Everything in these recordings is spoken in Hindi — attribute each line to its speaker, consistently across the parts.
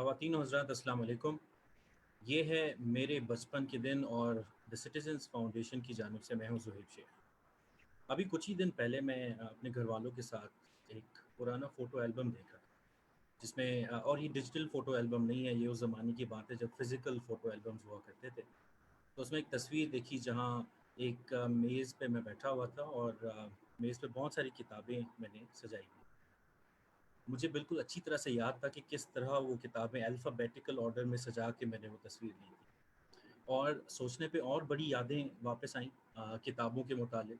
Speaker 1: ख़वातीन और हज़रात अस्सलाम वालेकुम। ये है मेरे बचपन के दिन और द सिटीज़न्स फाउंडेशन की जानिब से मैं हूँ ज़ुहैब शेख। अभी कुछ ही दिन पहले मैं अपने घरवालों के साथ एक पुराना फ़ोटो एल्बम देख रहा था, जिसमें और ये डिजिटल फ़ोटो एल्बम नहीं है, ये उस ज़माने की बात है जब फ़िज़िकल फ़ोटो एल्बम्स हुआ करते थे। तो उसमें एक तस्वीर देखी जहाँ एक मेज़ पे मैं बैठा हुआ था और मेज़ पे बहुत सारी किताबें मैंने सजाई हुई। मुझे बिल्कुल अच्छी तरह से याद था कि किस तरह वो किताबें अल्फ़ाबेटिकल ऑर्डर में सजा के मैंने वो तस्वीर ली थी। और सोचने पे और बड़ी यादें वापस आईं किताबों के मुतालिक।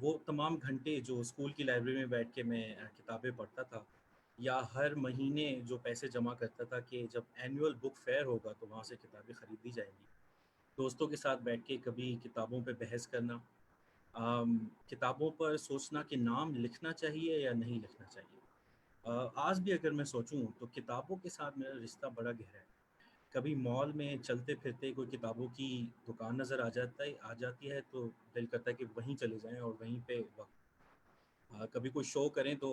Speaker 1: वो तमाम घंटे जो स्कूल की लाइब्रेरी में बैठ के मैं किताबें पढ़ता था, या हर महीने जो पैसे जमा करता था कि जब एनुअल बुक फेयर होगा तो वहाँ से किताबें खरीदी जाएँगी। दोस्तों के साथ बैठ के कभी किताबों पे बहस करना, किताबों पर सोचना कि नाम लिखना चाहिए या नहीं लिखना चाहिए। आज भी अगर मैं सोचूं तो किताबों के साथ मेरा रिश्ता बड़ा गहरा है। कभी मॉल में चलते फिरते कोई किताबों की दुकान नज़र आ जाती है तो दिल करता है कि वहीं चले जाएं और वहीं पे वक्त। कभी कोई शो करें तो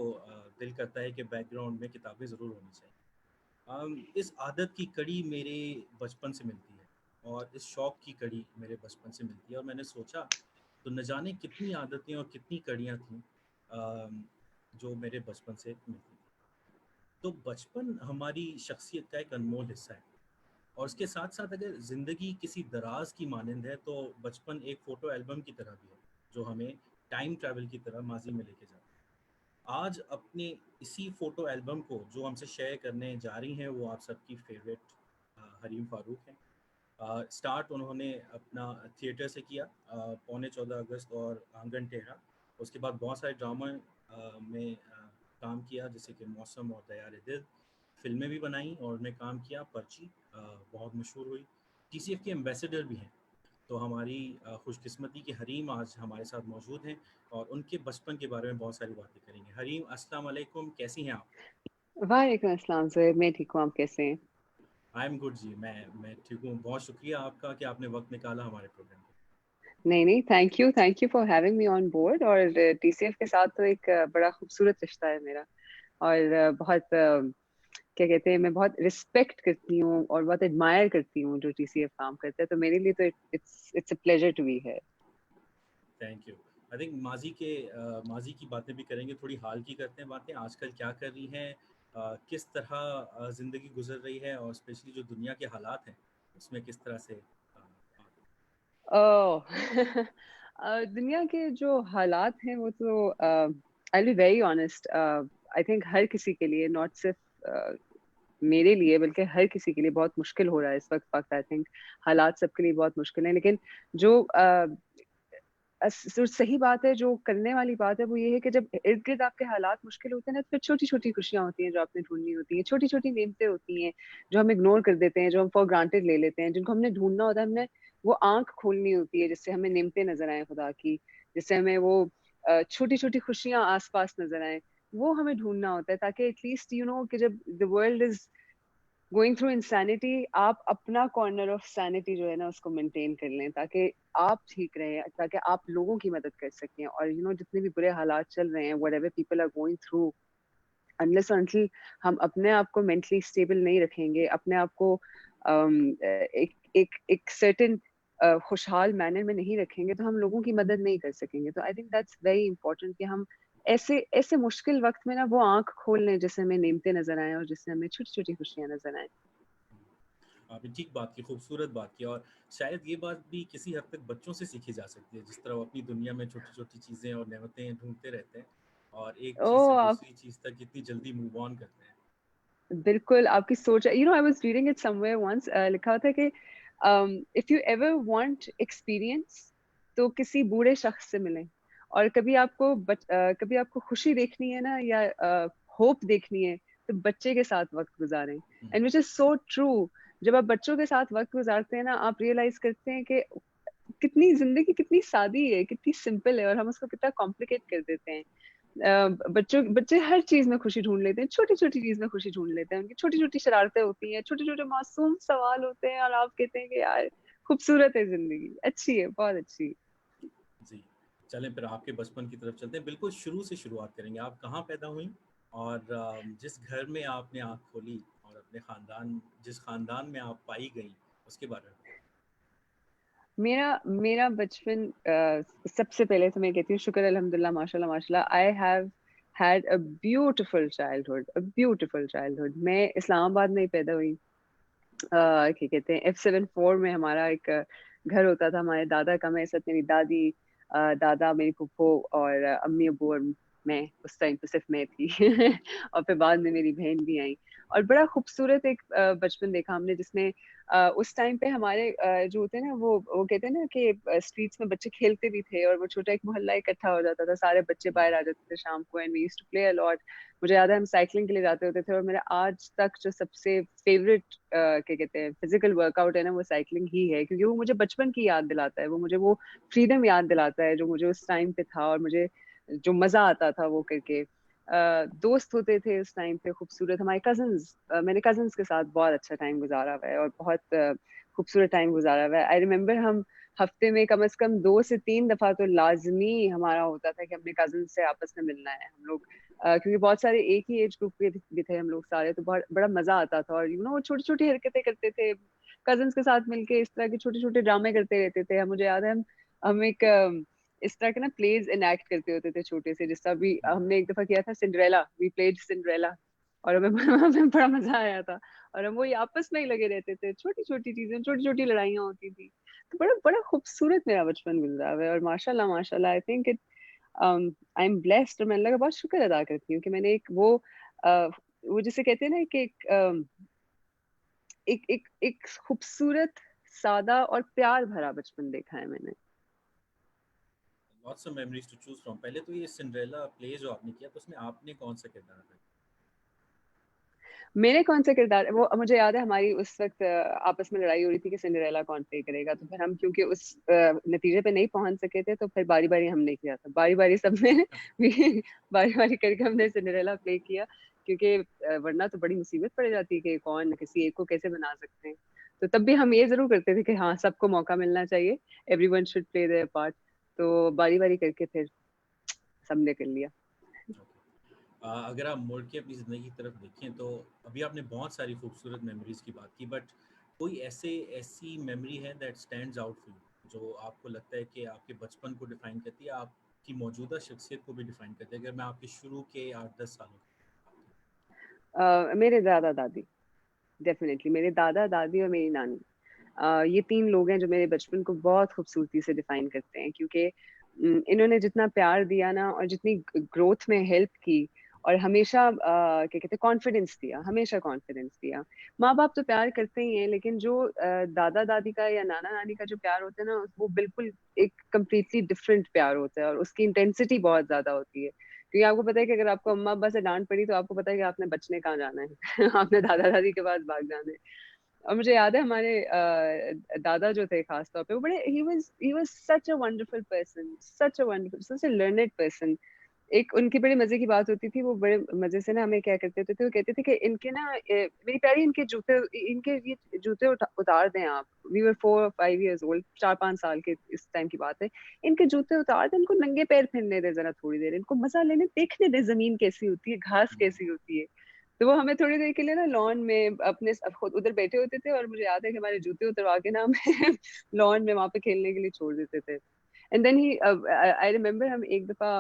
Speaker 1: दिल करता है कि बैकग्राउंड में किताबें ज़रूर होनी चाहिए। इस आदत की कड़ी मेरे बचपन से मिलती है और इस शौक़ की कड़ी मेरे बचपन से मिलती है, और मैंने सोचा तो न जाने कितनी आदतें और कितनी कड़ियाँ थीं जो मेरे बचपन से मिलती थी। तो बचपन हमारी शख्सियत का एक अनमोल हिस्सा है, और उसके साथ साथ अगर ज़िंदगी किसी दराज की मानंद है तो बचपन एक फ़ोटो एल्बम की तरह भी है, जो हमें टाइम ट्रैवल की तरह माजी में लेके जाता है। आज अपने इसी फ़ोटो एल्बम को जो हमसे शेयर करने जा रही हैं वो आप सबकी फेवरेट हरीम फ़ारूक हैं। स्टार्ट उन्होंने अपना थिएटर से किया, पौने 14 अगस्त और आंगन टेढ़ा। उसके बाद बहुत सारे ड्रामा में काम किया, जैसे कि मौसम और दयार दिल। फ़िल्में भी बनाई और उनमें काम किया, पर्ची बहुत मशहूर हुई। टीसीएफ के एम्बेसडर भी हैं। तो हमारी खुशकिस्मती कि हरीम आज हमारे साथ मौजूद हैं और उनके बचपन के बारे में बहुत सारी बातें करेंगे। हरीम, अस्सलाम वालेकुम, कैसी हैं आप?
Speaker 2: वालेकुम अस्सलाम सर, मैं ठीक हूँ, आप कैसे हैं?
Speaker 1: आई एम गुड जी, मैं ठीक हूँ। बहुत शुक्रिया आपका कि आपने वक़्त निकाला हमारे प्रोग्राम के
Speaker 2: नहीं, नहीं, thank you for having me on board और टीसीएफ के साथ तो एक बड़ा खूबसूरत रिश्ता है मेरा और बहुत क्या कहते हैं, मैं बहुत रिस्पेक्ट करती हूँ और बहुत एडमायर करती हूँ जो टीसीएफ काम करता है, तो मेरे लिए तो it's a pleasure to be here.
Speaker 1: Thank you. I think माज़ी की बातें भी करेंगे, थोड़ी हाल की करते हैं बातें। आजकल क्या कर रही हैं, किस तरह ज़िंदगी गुज़र रही है, और स्पेशली जो दुनिया के हालात हैं, उसमें किस तरह से
Speaker 2: ओह! दुनिया के जो हालात हैं वो तो I will be very honest, I think हर किसी के लिए नॉट सिर्फ मेरे लिए बल्कि हर किसी के लिए बहुत मुश्किल हो रहा है इस वक़्त आई थिंक हालात सबके लिए बहुत मुश्किल हैं। लेकिन जो जो सही बात है, जो करने वाली बात है वो ये है कि जब इर्द-गिर्द आपके हालात मुश्किल होते हैं ना, तो फिर छोटी-छोटी खुशियाँ होती हैं जो आपने ढूँढनी होती हैं, छोटी-छोटी नेमतें होती हैं, जो हम इग्नोर कर देते हैं, जो हम फॉर ग्रांटेड ले लेते हैं, जिनको हमने ढूँढना होता है, हमने वो आँख खोलनी होती है जिससे हमें नेमतें नज़र आएँ खुदा की, जिससे हमें वो छोटी-छोटी खुशियाँ आस-पास नज़र आएँ, वो हमें ढूँढना होता है ताकि एट लीस्ट यू नो कि जब the world is going through insanity, आप अपना कॉर्नर ऑफ सैनिटी जो है ना उसको मेंटेन कर लें ताकि आप ठीक रहें, ताकि आप लोगों की मदद कर सकें और यू नो जितने भी बुरे हालात चल रहे हैं, whatever people are going through, unless until हम अपने आप को मेंटली स्टेबल नहीं रखेंगे, अपने आप को एक एक एक सर्टेन खुशहाल मैनर में नहीं रखेंगे, तो हम लोगों की मदद नहीं कर सकेंगे। तो I think that's very important कि हम ऐसे ऐसे मुश्किल वक़्त में ना वो आँख खोल लें जिससे हमें नेमतें नज़र आएँ और जिससे हमें छोटी-छोटी खुशियाँ नज़र आएँ।
Speaker 1: आपने ठीक बात की, खूबसूरत बात की, और शायद ये बात भी किसी हद तक बच्चों से सीखी जा सकती है, जिस तरह वो अपनी दुनिया में छोटी-छोटी चीज़ें और नेमतें ढूँढते रहते हैं और एक चीज़ से
Speaker 2: ओह! आप
Speaker 1: दूसरी चीज़ तक कितनी जल्दी मूव ऑन करते हैं।
Speaker 2: बिल्कुल, आपकी सोच you know I was reading it somewhere once, लिखा था कि if you ever want experience तो किसी बूढ़े शख्स से मिलें और कभी आपको खुशी देखनी है ना या होप देखनी है तो बच्चे के साथ वक़्त गुज़ारें
Speaker 1: हुँ,
Speaker 2: and which is so true. जब आप बच्चों के साथ वक़्त गुज़ारते हैं ना, आप रियलाइज़ करते हैं कि कितनी ज़िंदगी कितनी सादी है, कितनी सिंपल है और हम उसको कितना कॉम्प्लिकेट कर देते हैं। बच्चे हर चीज़ में खुशी ढूँढ लेते हैं, छोटी-छोटी चीज़ में खुशी ढूँढ लेते हैं, उनकी छोटी-छोटी शरारतें होती हैं, छोटे-छोटे मासूम सवाल होते हैं और आप कहते हैं कि यार खूबसूरत है ज़िंदगी, अच्छी है, बहुत अच्छी।
Speaker 1: जी। चलें फिर आपके बचपन की तरफ चलते हैं। बिल्कुल शुरू से शुरुआत करेंगे। आप कहाँ पैदा हुईं और जिस घर में आपने आँख खोली और अपने खानदान, जिस खानदान में आप पाई गई, उसके बारे में?
Speaker 2: मेरा मेरा बचपन सबसे पहले तो मैं कहती हूँ शुक्र अल्हम्दुलिल्लाह माशाल्लाह माशाल्लाह, I have had a beautiful childhood, a beautiful childhood. मैं इस्लामाबाद में ही पैदा हुई। क्या कहते हैं, F74 में हमारा एक घर होता था हमारे दादा का। मेरे साथ मेरी दादी, दादा, मेरी फूफो और अम्मी अबू और मैं। उस टाइम पे सिर्फ मैं थी और फिर बाद में मेरी बहन भी आई। और बड़ा खूबसूरत एक बचपन देखा हमने, जिसमें उस टाइम पे हमारे जो होते हैं ना, वो कहते हैं ना कि स्ट्रीट्स में बच्चे खेलते भी थे, और वो छोटा एक मोहल्ला इकट्ठा हो जाता था, सारे बच्चे बाहर आ जाते थे शाम को, and we used to play a lot. मुझे याद है हम साइकिलिंग के लिए जाते होते थे, और मेरा आज तक जो सबसे फेवरेट क्या कहते हैं फिजिकल वर्कआउट है ना, वो साइकिलिंग ही है, क्योंकि वो मुझे बचपन की याद दिलाता है, वो मुझे वो फ्रीडम याद दिलाता है जो मुझे उस टाइम पे था, और मुझे जो मजा आता था वो करके। दोस्त होते थे उस टाइम पे खूबसूरत, हमारे कजन्स, मैंने कजन्स के साथ बहुत अच्छा टाइम गुजारा हुआ है, और बहुत खूबसूरत टाइम गुजारा हुआ है। आई रिमेम्बर हम हफ्ते में कम से कम 2 से 3 दफा तो लाजमी हमारा होता था कि अपने कजन से आपस में मिलना है हम लोग। क्योंकि बहुत सारे एक ही एज ग्रुप के भी थे हम लोग सारे, तो बहुत बड़ा मजा आता था। और वो छोटी छोटी हरकतें करते थे कजन्स के साथ मिलके, इस तरह के छोटे छोटे ड्रामे करते रहते थे। मुझे याद है हम एक इस तरह के ना प्लेज इनैक्ट करते होते थे छोटे से, जिस तरह भी हमने एक दफा किया था सिंड्रेला, वी प्लेड सिंड्रेला, और हमें हमें बड़ा मजा आया था। और हम वही आपस में ही लगे रहते थे, छोटी छोटी चीजें, छोटी छोटी लड़ाइयाँ होती थी। तो बड़ा बड़ा खूबसूरत मेरा बचपन गुजरा हुआ है, और माशाल्लाह माशाल्लाह I think it, I am blessed. और मैं अल्लाह का बहुत शुक्र अदा करती हूँ कि मैंने एक वो जिसे कहते हैं ना कि एक खूबसूरत, सादा और प्यार भरा बचपन देखा है मैंने।
Speaker 1: Lots of memories to choose from. पहले तो ये सिंड्रेला प्ले जो आपने किया, तो उसमें आपने कौन सा किरदार अदा
Speaker 2: मेरे कौन सा किरदार, वो मुझे याद है हमारी उस वक्त आपस में लड़ाई हो रही थी कि सिंड्रेला कौन प्ले करेगा। तो फिर हम क्योंकि उस नतीजे पे नहीं पहुंच सके थे, तो फिर बारी बारी हमने किया था, बारी बारी सबने बारी बारी करके हमने सिंड्रेला प्ले किया। क्योंकि वरना तो बड़ी मुसीबत पड़ जाती है कि कौन किसी एक को कैसे बना सकते हैं। तो तब भी हम ये जरूर करते थे कि हाँ, सबको मौका मिलना चाहिए, everyone should play there part. तो बारी बारी करके फिर सबने कर लिया।
Speaker 1: अगर आप मुड़ के अपनी ज़िंदगी की तरफ देखें, तो अभी आपने बहुत सारी खूबसूरत मेमोरीज की बात की, बट कोई ऐसी मेमोरी है that stands out for you, जो आपको लगता है कि आपके बचपन को डिफाइन करती है, आपकी मौजूदा शख्सियत को भी डिफाइन करती है? अगर मैं आपके शुरू के 8-10 सालों की बात करूं।
Speaker 2: मेरे दादा दादी, डेफिनेटली मेरे दादा दादी और मेरी नानी, ये 3 लोग हैं जो मेरे बचपन को बहुत खूबसूरती से डिफाइन करते हैं। क्योंकि इन्होंने जितना प्यार दिया ना, और जितनी ग्रोथ में हेल्प की, और हमेशा क्या कहते हैं कॉन्फिडेंस दिया, हमेशा कॉन्फिडेंस दिया। माँ बाप तो प्यार करते ही हैं, लेकिन जो दादा दादी का या नाना नानी का जो प्यार होता है ना, वो बिल्कुल एक कम्प्लीटली डिफरेंट प्यार होता है, और उसकी इंटेंसिटी बहुत ज्यादा होती है। क्योंकि आपको पता है कि अगर आपको अम्मा अब्बा से डांट पड़ी, तो आपको पता है कि आपने बचने कहाँ जाना है आपने दादा दादी के पास भाग जाना है। और मुझे याद है हमारे दादा जो थे खास तौर पे, वो बड़े, he was such a wonderful person, such a wonderful, such a learned person. एक उनकी बड़ी मजे की बात होती थी, वो बड़े मजे से ना हमें क्या करते थे, वो कहते थे कि इनके ना मेरी प्यारी, इनके ये जूते उतार दें आप। We were 4 or 5 years old, 4-5 साल के इस टाइम की बात है। इनके जूते उतार दें, इनको नंगे पैर फिरने दे जरा थोड़ी देर, इनको मजा लेने, देखने दे जमीन कैसी होती है, घास कैसी होती है। तो वो हमें थोड़ी देर के लिए ना लॉन में अपने खुद उधर बैठे होते थे, और मुझे याद है कि हमारे जूते उतरवा के ना हमें लॉन में वहां पे खेलने के लिए छोड़ देते थे। एंड देन ही, आई रिमेम्बर हम एक दफा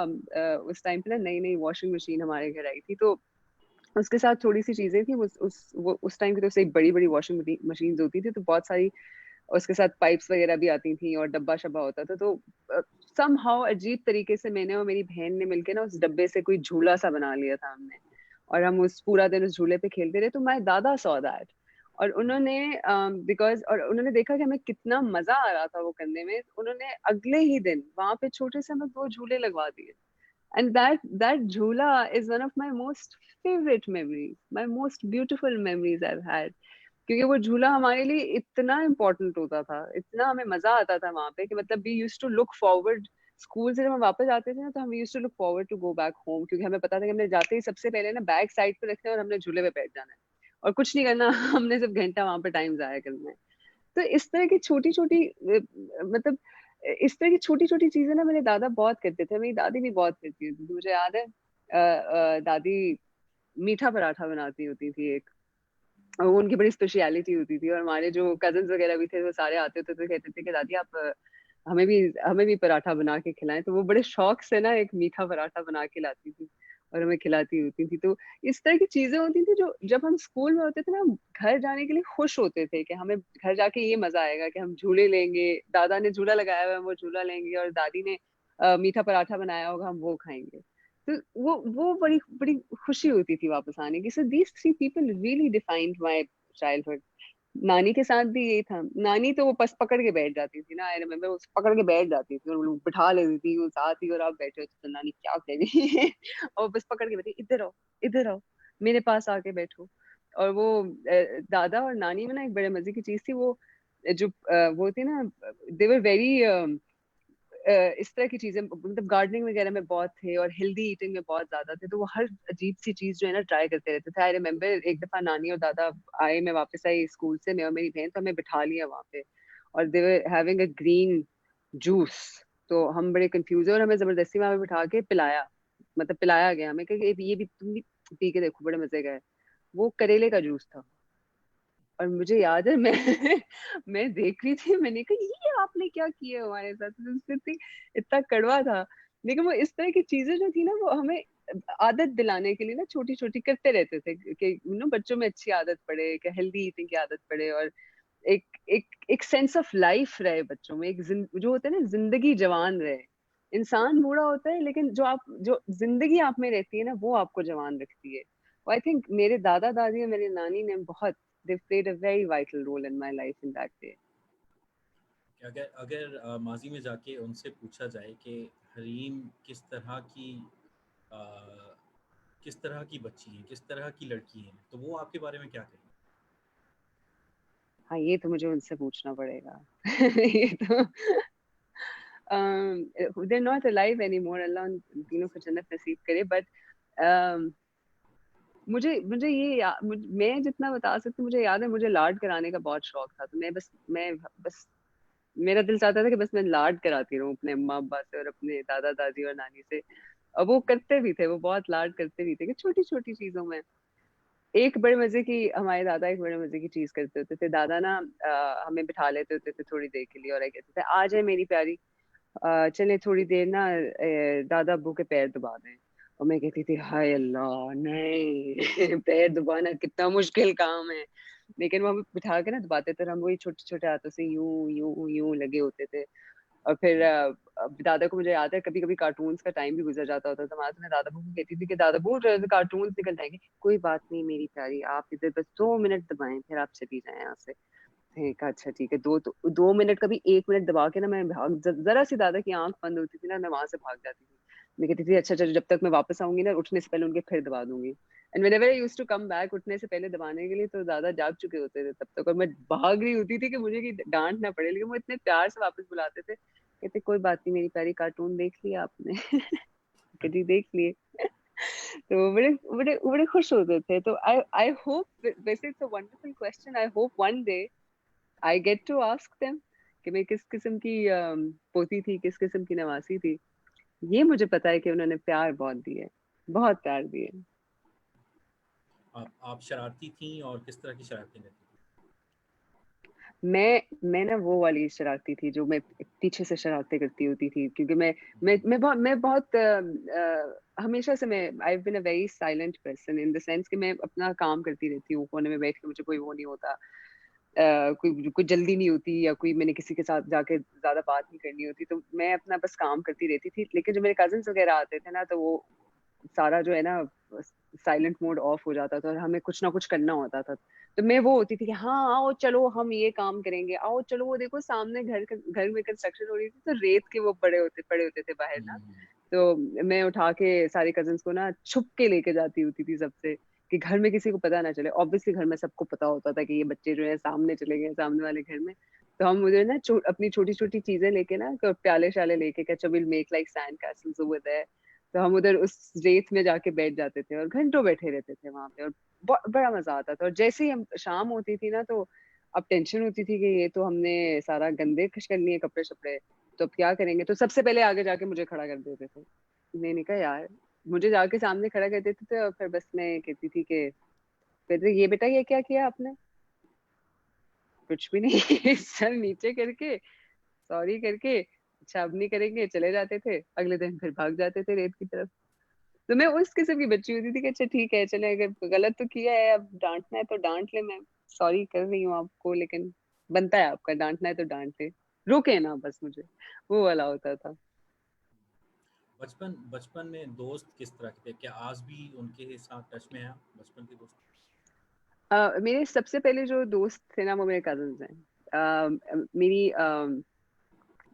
Speaker 2: उस टाइम पे ना नई नई वॉशिंग मशीन हमारे घर आई थी, तो उसके साथ थोड़ी सी चीजें थी, उस टाइम की तो एक बड़ी बड़ी वॉशिंग मशीन होती थी, तो बहुत सारी उसके साथ पाइप्स वगैरह भी आती थी, और डब्बा शब्बा होता था। तो समहाउ अजीब तरीके से मैंने और मेरी बहन ने मिलके ना उस डब्बे से कोई झूला सा बना लिया था हमने, और हम उस पूरा दिन उस झूले पे खेलते रहे। तो माय दादा सॉ दैट, और उन्होंने बिकॉज और उन्होंने देखा कि हमें कितना मजा आ रहा था वो करने में, उन्होंने अगले ही दिन वहां पे छोटे से हमें 2 झूले लगवा दिए। एंड दैट झूला is one of my most favourite memories, my most beautiful memories I had. क्योंकि वो झूला हमारे लिए इतना इम्पोर्टेंट होता था, इतना हमें मजा आता था वहां पे, कि मतलब we used to look forward. School से जब हम वापस आते थे ना, तो हम used to look forward to go back home, क्योंकि हमें पता था कि हमने जाते ही सबसे पहले ना बैग साइड पे रखना है, और हमने झूले पे बैठ जाना है, और कुछ नहीं करना हमने सिर्फ घंटा वहां पे टाइम जाया करना है। तो इस तरह की छोटी छोटी मतलब इस तरह की छोटी छोटी चीजें ना मेरे दादा बहुत करते थे, मेरी दादी भी बहुत करती होती थी। मुझे याद है दादी मीठा पराठा बनाती होती थी एक, और वो उनकी बड़ी स्पेशलिटी होती थी। और हमारे जो कजन्स वगैरह भी थे वो सारे आते होते थे, कहते थे कि दादी आप हमें भी पराठा बना के खिलाएं। तो वो बड़े शौक से ना एक मीठा पराठा बना के लाती थी और हमें खिलाती होती थी। तो इस तरह की चीजें होती थी जो जब हम स्कूल में होते थे ना, हम घर जाने के लिए खुश होते थे कि हमें घर जाके ये मजा आएगा कि हम झूले लेंगे, दादा ने झूला लगाया हुआ है वो झूला लेंगे, और दादी ने मीठा पराठा बनाया होगा हम वो खाएंगे। तो वो बड़ी बड़ी खुशी होती थी वापस आने की। So these three people really defined my childhood. नानी के साथ भी यही था। नानी तो वो बस पकड़ के बैठ जाती थी ना, आई रिमेम्बर, वो पकड़ के बैठ जाती थी और वो बिठा लेती थी वो साथ ही, और आप बैठे होते तो नानी क्या कह रही है और बस पकड़ के बैठी, इधर आओ, इधर आओ, मेरे पास आके बैठो। और वो दादा और नानी में ना एक बड़े मजे की चीज थी। वो जो वो थी ना, दे वर वेरी इस तरह की चीजें, मतलब गार्डनिंग वगैरह में बहुत थे और हेल्दी ईटिंग में बहुत ज्यादा थे। तो वो हर अजीब सी चीज जो है ना ट्राई करते रहते थे। आई रिमेम्बर एक दफा नानी और दादा आए, मैं वापस आई स्कूल से, मैं और मेरी बहन, तो हमें बिठा लिया वहां पे और they were having a green juice. तो हम बड़े कंफ्यूज है और हमें जबरदस्ती वहां पे बिठा के पिलाया, मतलब पिलाया गया हमें कि ये भी तुम भी पी के देखो, बड़े मजे का है। वो करेले का जूस था। और मुझे याद है मैं मैं देख रही थी, मैंने कहा ये आपने क्या किया हमारे साथ, तो उसमें इतना कड़वा था। लेकिन वो इस तरह की चीजें जो थी ना, वो हमें आदत दिलाने के लिए ना छोटी छोटी करते रहते थे कि बच्चों में अच्छी आदत पड़े, कि हेल्दी ईटिंग की आदत पड़े, और एक एक सेंस ऑफ लाइफ रहे बच्चों में, एक जो होता है ना, जिंदगी जवान रहे। इंसान बूढ़ा होता है लेकिन जो जिंदगी आप में रहती है ना, वो आपको जवान रखती है। आई थिंक मेरे दादा दादी और मेरी नानी ने बहुत, they've played a very vital role in my life in that way.
Speaker 1: अगर अगर माजी में जाके उनसे पूछा जाए कि हरीम अ, किस तरह की बच्ची है, किस तरह की लड़की है, तो वो आपके बारे में क्या कहेंगे?
Speaker 2: हाँ, ये तो मुझे उनसे पूछना पड़ेगा ये तो they're not alive anymore, अल्लाह उन तीनों को जन्नत नसीब करे। बट मुझे मुझे मैं जितना बता सकती हूँ, मुझे याद है मुझे लाड कराने का बहुत शौक था। तो मैं बस मेरा दिल चाहता था कि बस मैं लाड कराती रहूं अपने अम्मा अब्बा से और अपने दादा दादी और नानी से। और वो करते भी थे, वो बहुत लाड करते भी थे कि छोटी छोटी चीजों में। एक बड़े मजे की हमारे दादा एक बड़े मजे की चीज करते होते थे। दादा ना हमें बिठा लेते होते थे थोड़ी देर के लिए और कहते थे आ जाए मेरी प्यारी, चले थोड़ी देर ना दादा अब्बू के पैर दबा दें। और मैं कहती थी हाय अल्लाह नहीं पैर दबाना कितना मुश्किल काम है। लेकिन वो हमें बिठा के ना दबाते थे और हम वही छोटे छोटे हाथों से यूं यूं यूं लगे होते थे। और फिर दादा को मुझे याद है कभी कभी कार्टून्स का टाइम भी गुजर जाता होता था वहां, तो मैं दादा को कहती थी कि दादा वो कार्टून्स निकल जाएंगे, कोई बात नहीं मेरी प्यारी, आप इधर बस 2 मिनट दबाएं फिर आप चली जाएं यहाँ से। मैंने कहा अच्छा ठीक है, 2 मिनट, कभी 1 मिनट दबा के ना मैं भाग, जरा सी दादा की आंख बंद होती थी ना, मैं वहां से भाग जाती थी। मैं कहती थी अच्छा अच्छा, जब तक मैं वापस आऊंगी ना उठने से पहले उनके फिर दबा दूंगी। And whenever I used to come back उठने से पहले दबाने के लिए, तो दादा जाग चुके होते थे तब तक, और मैं भाग रही होती थी कि मुझे की डांट ना पड़े। लेकिन वो इतने प्यार से वापस बुलाते थे, कहते कोई बात नहीं मेरी प्यारी, कार्टून देख लिया आपने कभी देख लिए तो वो बड़े बड़े बड़े खुश होते थे। तो आई आई होप, वैसे it's a wonderful question, I hope one day I get to ask them कि मैं किस किस्म की पोती थी, किस किस्म की नवासी थी। ये मुझे पता है कि उन्होंने प्यार बहुत दिए, बहुत प्यार दिए।
Speaker 1: आप शरारती थीं और किस तरह की शरारतें करती थी?
Speaker 2: मैं ना वो वाली शरारती थी जो मैं पीछे से शरारतें करती होती थी, क्योंकि मैं बहुत हमेशा से मैं I been a very silent person in the sense कि मैं अपना काम करती रहती हूँ कोने में बैठ के, मुझे कोई वो नहीं होता, कोई कोई जल्दी नहीं होती, या कोई मैंने किसी के साथ जाके ज्यादा बात नहीं करनी होती, तो मैं अपना बस काम करती रहती थी। लेकिन जब मेरे कजिन्स वगैरह आते थे ना, तो वो सारा जो है ना साइलेंट मोड ऑफ हो जाता था और हमें कुछ ना कुछ करना होता था। तो मैं वो होती थी कि हाँ आओ चलो हम ये काम करेंगे, आओ चलो वो देखो सामने घर में कंस्ट्रक्शन हो रही थी, तो रेत के वो पड़े होते थे बाहर ना।
Speaker 1: हम्म।
Speaker 2: तो मैं उठा के सारे कजिन्स को ना छुप के लेके जाती होती थी सबसे, कि घर में किसी को पता ना चले। ऑब्वियसली घर में सबको पता होता था कि ये बच्चे जो है सामने चले गए, सामने वाले घर में। तो हम उधर ना अपनी छोटी छोटी चीजें लेके ना, प्याले श्याले लेके, अच्छा will make like sand castles over there. तो हम उधर उस रेत में जाके बैठ जाते थे और घंटों बैठे रहते थे वहां पे, और बड़ा मजा आता था। और जैसे ही हम शाम होती थी ना, तो अब टेंशन होती थी कि ये तो हमने सारा गंदे खश कर लिए कपड़े शपड़े, तो अब क्या करेंगे। तो सबसे पहले आगे जाके मुझे खड़ा कर देते थे। मैंने कहा यार, मुझे जाके सामने खड़ा कर देते थे और फिर बस मैं कहती थी कि कहते ये बेटा ये क्या किया आपने? कुछ भी नहीं। सर नीचे करके सॉरी करके अच्छा अब नहीं करेंगे चले जाते थे, अगले दिन फिर भाग जाते थे रेत की तरफ। तो मैं उस किस्म की बच्ची होती थी कि अच्छा ठीक है चले, अगर गलत तो किया है अब डांटना है तो डांट ले, मैं सॉरी कर रही हूँ आपको, लेकिन बनता है आपका, डांटना है तो डांट ले, रोके ना बस मुझे, वो वाला होता था।
Speaker 1: बचपन बचपन में दोस्त किस तरह के थे? क्या आज भी उनके साथ टच में हैं आप, बचपन के दोस्त?
Speaker 2: मेरे सबसे पहले जो दोस्त थे ना वो मेरे कजन्स हैं। मेरी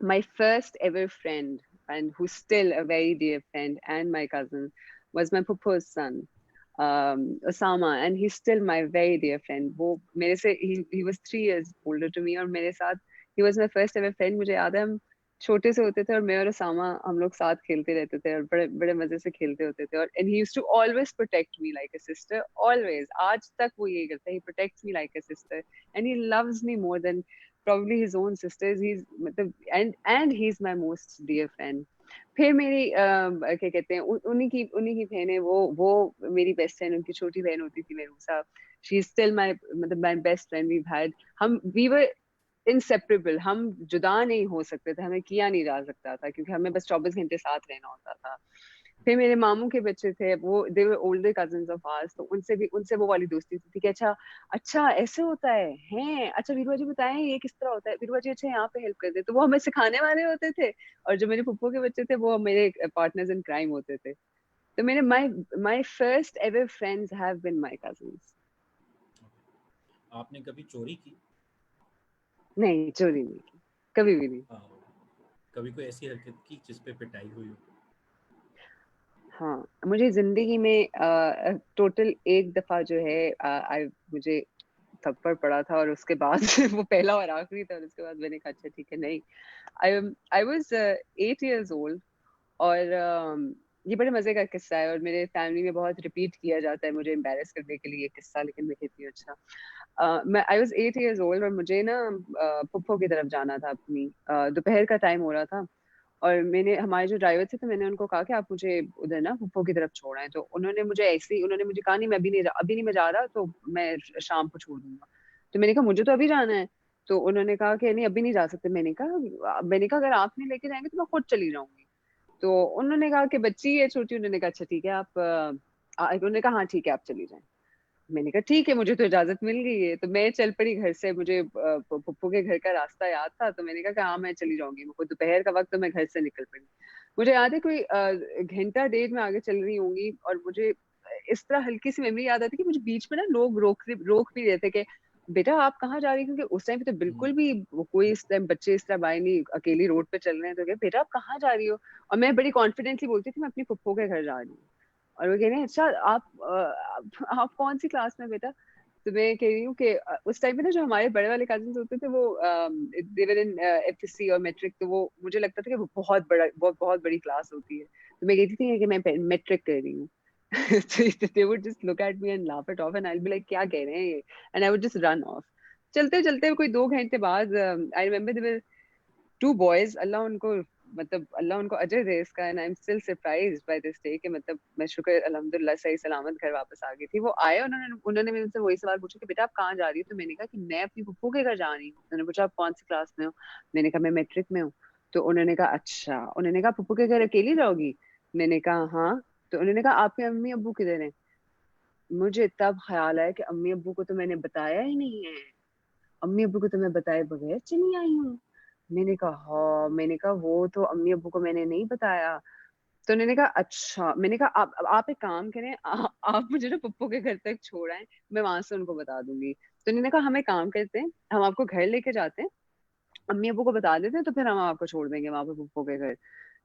Speaker 2: my first ever friend and who's still a very dear friend and my cousin was my pupu's son, Osama, and he's still my very dear friend. वो मेरे से he was 3 years older to me और मेरे साथ he was my first ever friend. मुझे याद है हम छोटे से होते थे और मैं और ओसामा हम लोग साथ खेलते रहते थे और बड़े बड़े मजे से खेलते होते थे और and he used to always protect me like a sister, always, आज तक वो यही करता है, he protects me like a sister and he loves me more than probably his own sisters. He's मतलब and he's my most dear friend. फिर मेरी क्या कहते हैं उन्हीं की बहन है वो मेरी बेस्ट फ्रेंड, उनकी छोटी बहन होती थी मेरूसा, शी इज स्टिल माय मतलब my best friend. We were inseparable, हम जुदा नहीं हो सकते थे, हमें किया नहीं जा सकता था क्योंकि हमें बस 24 घंटे साथ रहना होता था। फिर मेरे मामू के बच्चे थे, वो दे वर ओल्डर कजिन्स ऑफ आवर्स, तो उनसे वो वाली दोस्ती थी कि अच्छा अच्छा ऐसे होता है हैं, अच्छा वीरवा जी बताएं ये किस तरह होता है, वीरवा जी अच्छा यहाँ पे हेल्प कर दे, तो वो हमें सिखाने वाले होते थे। और जो मेरे फुप्पो के बच्चे थे वो मेरे पार्टनर्स इन क्राइम होते थे। तो मेरे my my first ever friends have been my cousins.
Speaker 1: आपने कभी चोरी की?
Speaker 2: नहीं चोरी नहीं की, कभी भी नहीं।
Speaker 1: हाँ, कभी कोई ऐसी हरकत की जिस पे पिटाई हुई हो?
Speaker 2: हाँ मुझे जिंदगी में टोटल एक दफा जो है मुझे थप्पड़ पड़ा था और उसके बाद वो पहला और आखिरी था और उसके बाद मैंने कहा अच्छा ठीक है नहीं। आई आई वाज 8 years old और ये बड़े मजे का किस्सा है और मेरे फैमिली में बहुत रिपीट किया जाता है मुझे एम्बेरस करने के लिए ये किस्सा, लेकिन मैं कहती हूँ अच्छा। मैं आई वाज 8 years old और मुझे ना पुप्पो की तरफ जाना था अपनी, दोपहर का टाइम हो रहा था और मैंने हमारे जो ड्राइवर थे तो मैंने उनको कहा कि आप मुझे उधर ना पुप्पो की तरफ छोड़ें, तो उन्होंने मुझे कहा नहीं मैं अभी नहीं मैं जा रहा, तो मैं शाम को छोड़ दूंगा। तो मैंने कहा मुझे तो अभी जाना है। तो उन्होंने कहा कि नहीं अभी नहीं जा सकते। मैंने कहा अगर आप नहीं लेके जाएंगे तो मैं खुद चली जाऊंगी। तो उन्होंने कहा कि बच्ची है छोटी, उन्होंने कहा अच्छा ठीक है आप उन्होंने कहा हाँ ठीक है आप चली जाएं। मैंने कहा ठीक है मुझे तो इजाजत मिल गई है, तो मैं चल पड़ी घर से, मुझे पप्पू के घर का रास्ता याद था तो मैंने कहा कि हाँ मैं चली जाऊंगी, मुझे दोपहर का वक्त, तो मैं घर से निकल पड़ी। मुझे याद है कोई घंटा डेढ़ में आगे चल रही होंगी और मुझे इस तरह हल्की सी मेमोरी याद आती कि मुझे बीच में ना लोग रोक भी रहे थे कि बेटा आप कहाँ जा रही हो, क्योंकि उस टाइम पे तो
Speaker 1: हम्म।
Speaker 2: बिल्कुल भी कोई इस टाइम बच्चे इस तरह बाय नहीं अकेली रोड पे चल रहे हैं, तो क्या बेटा आप कहाँ जा रही हो। और मैं बड़ी कॉन्फिडेंटली बोलती थी मैं अपनी पप्पो के घर जा रही हूँ। और वो कह रहे हैं अच्छा आप कौन सी क्लास में बेटा। तो मैं कह रही हूँ कि उस टाइम पे ना जो हमारे बड़े वाले कजिन्स होते थे वो देवर इन एफएससी और मैट्रिक, तो वो मुझे लगता था कि वो बहुत बड़ी क्लास होती है, तो मैं कहती थी कि मैं मैट्रिक कर रही हूँ। so they would just look at me and laugh it off and I'll be like क्या कह रहे हैं ये, and I would just run off। चलते चलते कोई 2 घंटे बाद आई रिमेम्बर टू बॉयज, अल्लाह उनको अजर दे इसका, and I am still surprised by this day कि मतलब मैं शुक्र अल्हम्दुलिल्लाह सही सलामत घर वापस आ गई थी। वो आए, उन्होंने उन्होंने मुझसे वही सवाल पूछा कि बेटा आप कहाँ जा रही हो, तो मैंने कहा कि मैं अपनी फूफू के घर जा रही हूँ। उन्होंने पूछा आप कौन सी क्लास में हो, मैंने कहा मैं मैट्रिक में हूँ। तो उन्होंने कहा अच्छा, उन्होंने कहा फूफू के घर अकेली जाओगी, मैंने कहा हाँ। तो उन्होंने कहा आपके अम्मी अब्बू किधर हैं। मुझे तब ख्याल आया कि अम्मी अब्बू को तो मैंने बताया ही नहीं है, अम्मी अब्बू को तो मैं बताए बगैर चली आई हूँ। मैंने कहा हाँ, मैंने कहा वो तो अम्मी अब्बू को मैंने नहीं बताया। तो उन्होंने कहा अच्छा, मैंने कहा आप एक काम करें, आप मुझे ना पप्पू के घर तक छोड़ आए, मैं वहां से उनको बता दूंगी। तो उन्होंने कहा हम एक काम करते हैं, हम आपको घर लेके जाते हैं, अम्मी अब्बू को बता देते हैं, तो फिर हम आपको छोड़ देंगे वहां पे पप्पू के घर।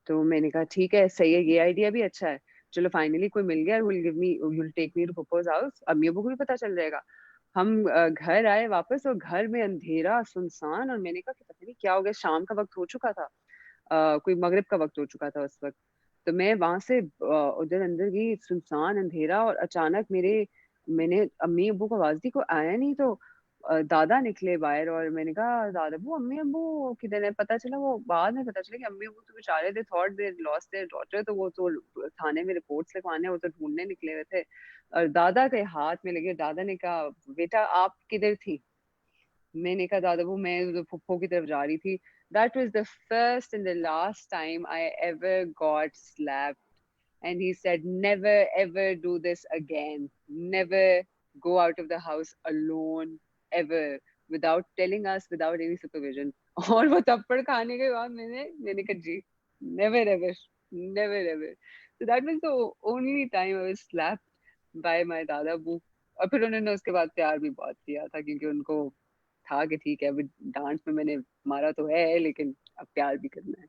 Speaker 2: तो मैंने कहा ठीक है सही है, ये आइडिया भी अच्छा है। चलो फाइनली कोई मिल गया, will take me to Pappu's house, अम्मी अब्बू को भी पता चल जाएगा। हम घर आए वापस और घर में अंधेरा सुनसान, और मैंने कहा कि पता नहीं क्या हो गया, शाम का वक्त हो चुका था, कोई मगरिब का वक्त हो चुका था उस वक्त। तो मैं वहां से उधर अंदर गई, सुनसान अंधेरा, और अचानक मैंने अम्मी अब्बू को आवाज दी, को आया नहीं। तो दादा निकले बाहर और मैंने कहा दादा वो अम्मी अब्बू किधर है। पता चला वो बाद में पता चला कि अम्मी अब्बू तो बेचारे they thought they lost their daughter, तो वो तो थाने में रिपोर्ट्स लिखवाने वो तो ढूंढने निकले हुए थे। और दादा के हाथ में लगे। दादा ने कहा बेटा आप किधर थी। मैंने कहा दादा वो मैं उधर फुफ्फो की तरफ जा रही थी। That was the first and the last time I ever got slapped. And he said, never ever do this again. Never go out of the house alone ever without telling us, without any supervision. और वो थप्पड़ खाने के बाद मैंने कहा जी never ever, never ever. So that was the only time I was slapped by my दादा बू। और फिर उन्होंने उसके बाद प्यार भी बहुत किया था क्योंकि उनको था कि ठीक है अभी डांट में मैंने मारा तो है लेकिन अब प्यार भी करना है।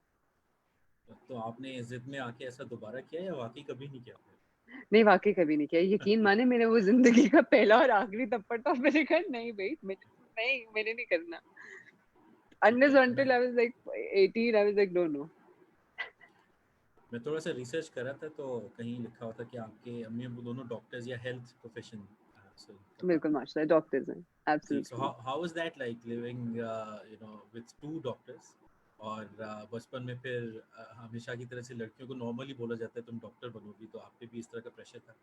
Speaker 1: तो आपने जिद में आके ऐसा दोबारा किया या वाकई कभी नहीं किया आपने?
Speaker 2: नहीं वाकई कभी नहीं किया। यकीन माने मैंने वो जिंदगी का पहला और आखिरी थप्पड़ था। मैंने कहा नहीं भाई मैंने नहीं करना।
Speaker 1: ठीक
Speaker 2: Unless
Speaker 1: है।
Speaker 2: until I was like 18, I was like no no।
Speaker 1: मैं थोड़ा सा रिसर्च कर रहा था तो कहीं लिखा हुआ था कि आपके अम्मी अब्बू दोनों डॉक्टर्स या हेल्थ प्रोफेशन से था।
Speaker 2: बिल्कुल माशाल्लाह डॉक्टर्स हैं
Speaker 1: जी, so
Speaker 2: absolutely.
Speaker 1: how was that like living with two doctors? और बचपन में फिर हमेशा की तरह से लड़कियों को नॉर्मली बोला जाता है तुम डॉक्टर बनोगी, तो आप पे भी इस तरह का प्रेशर था?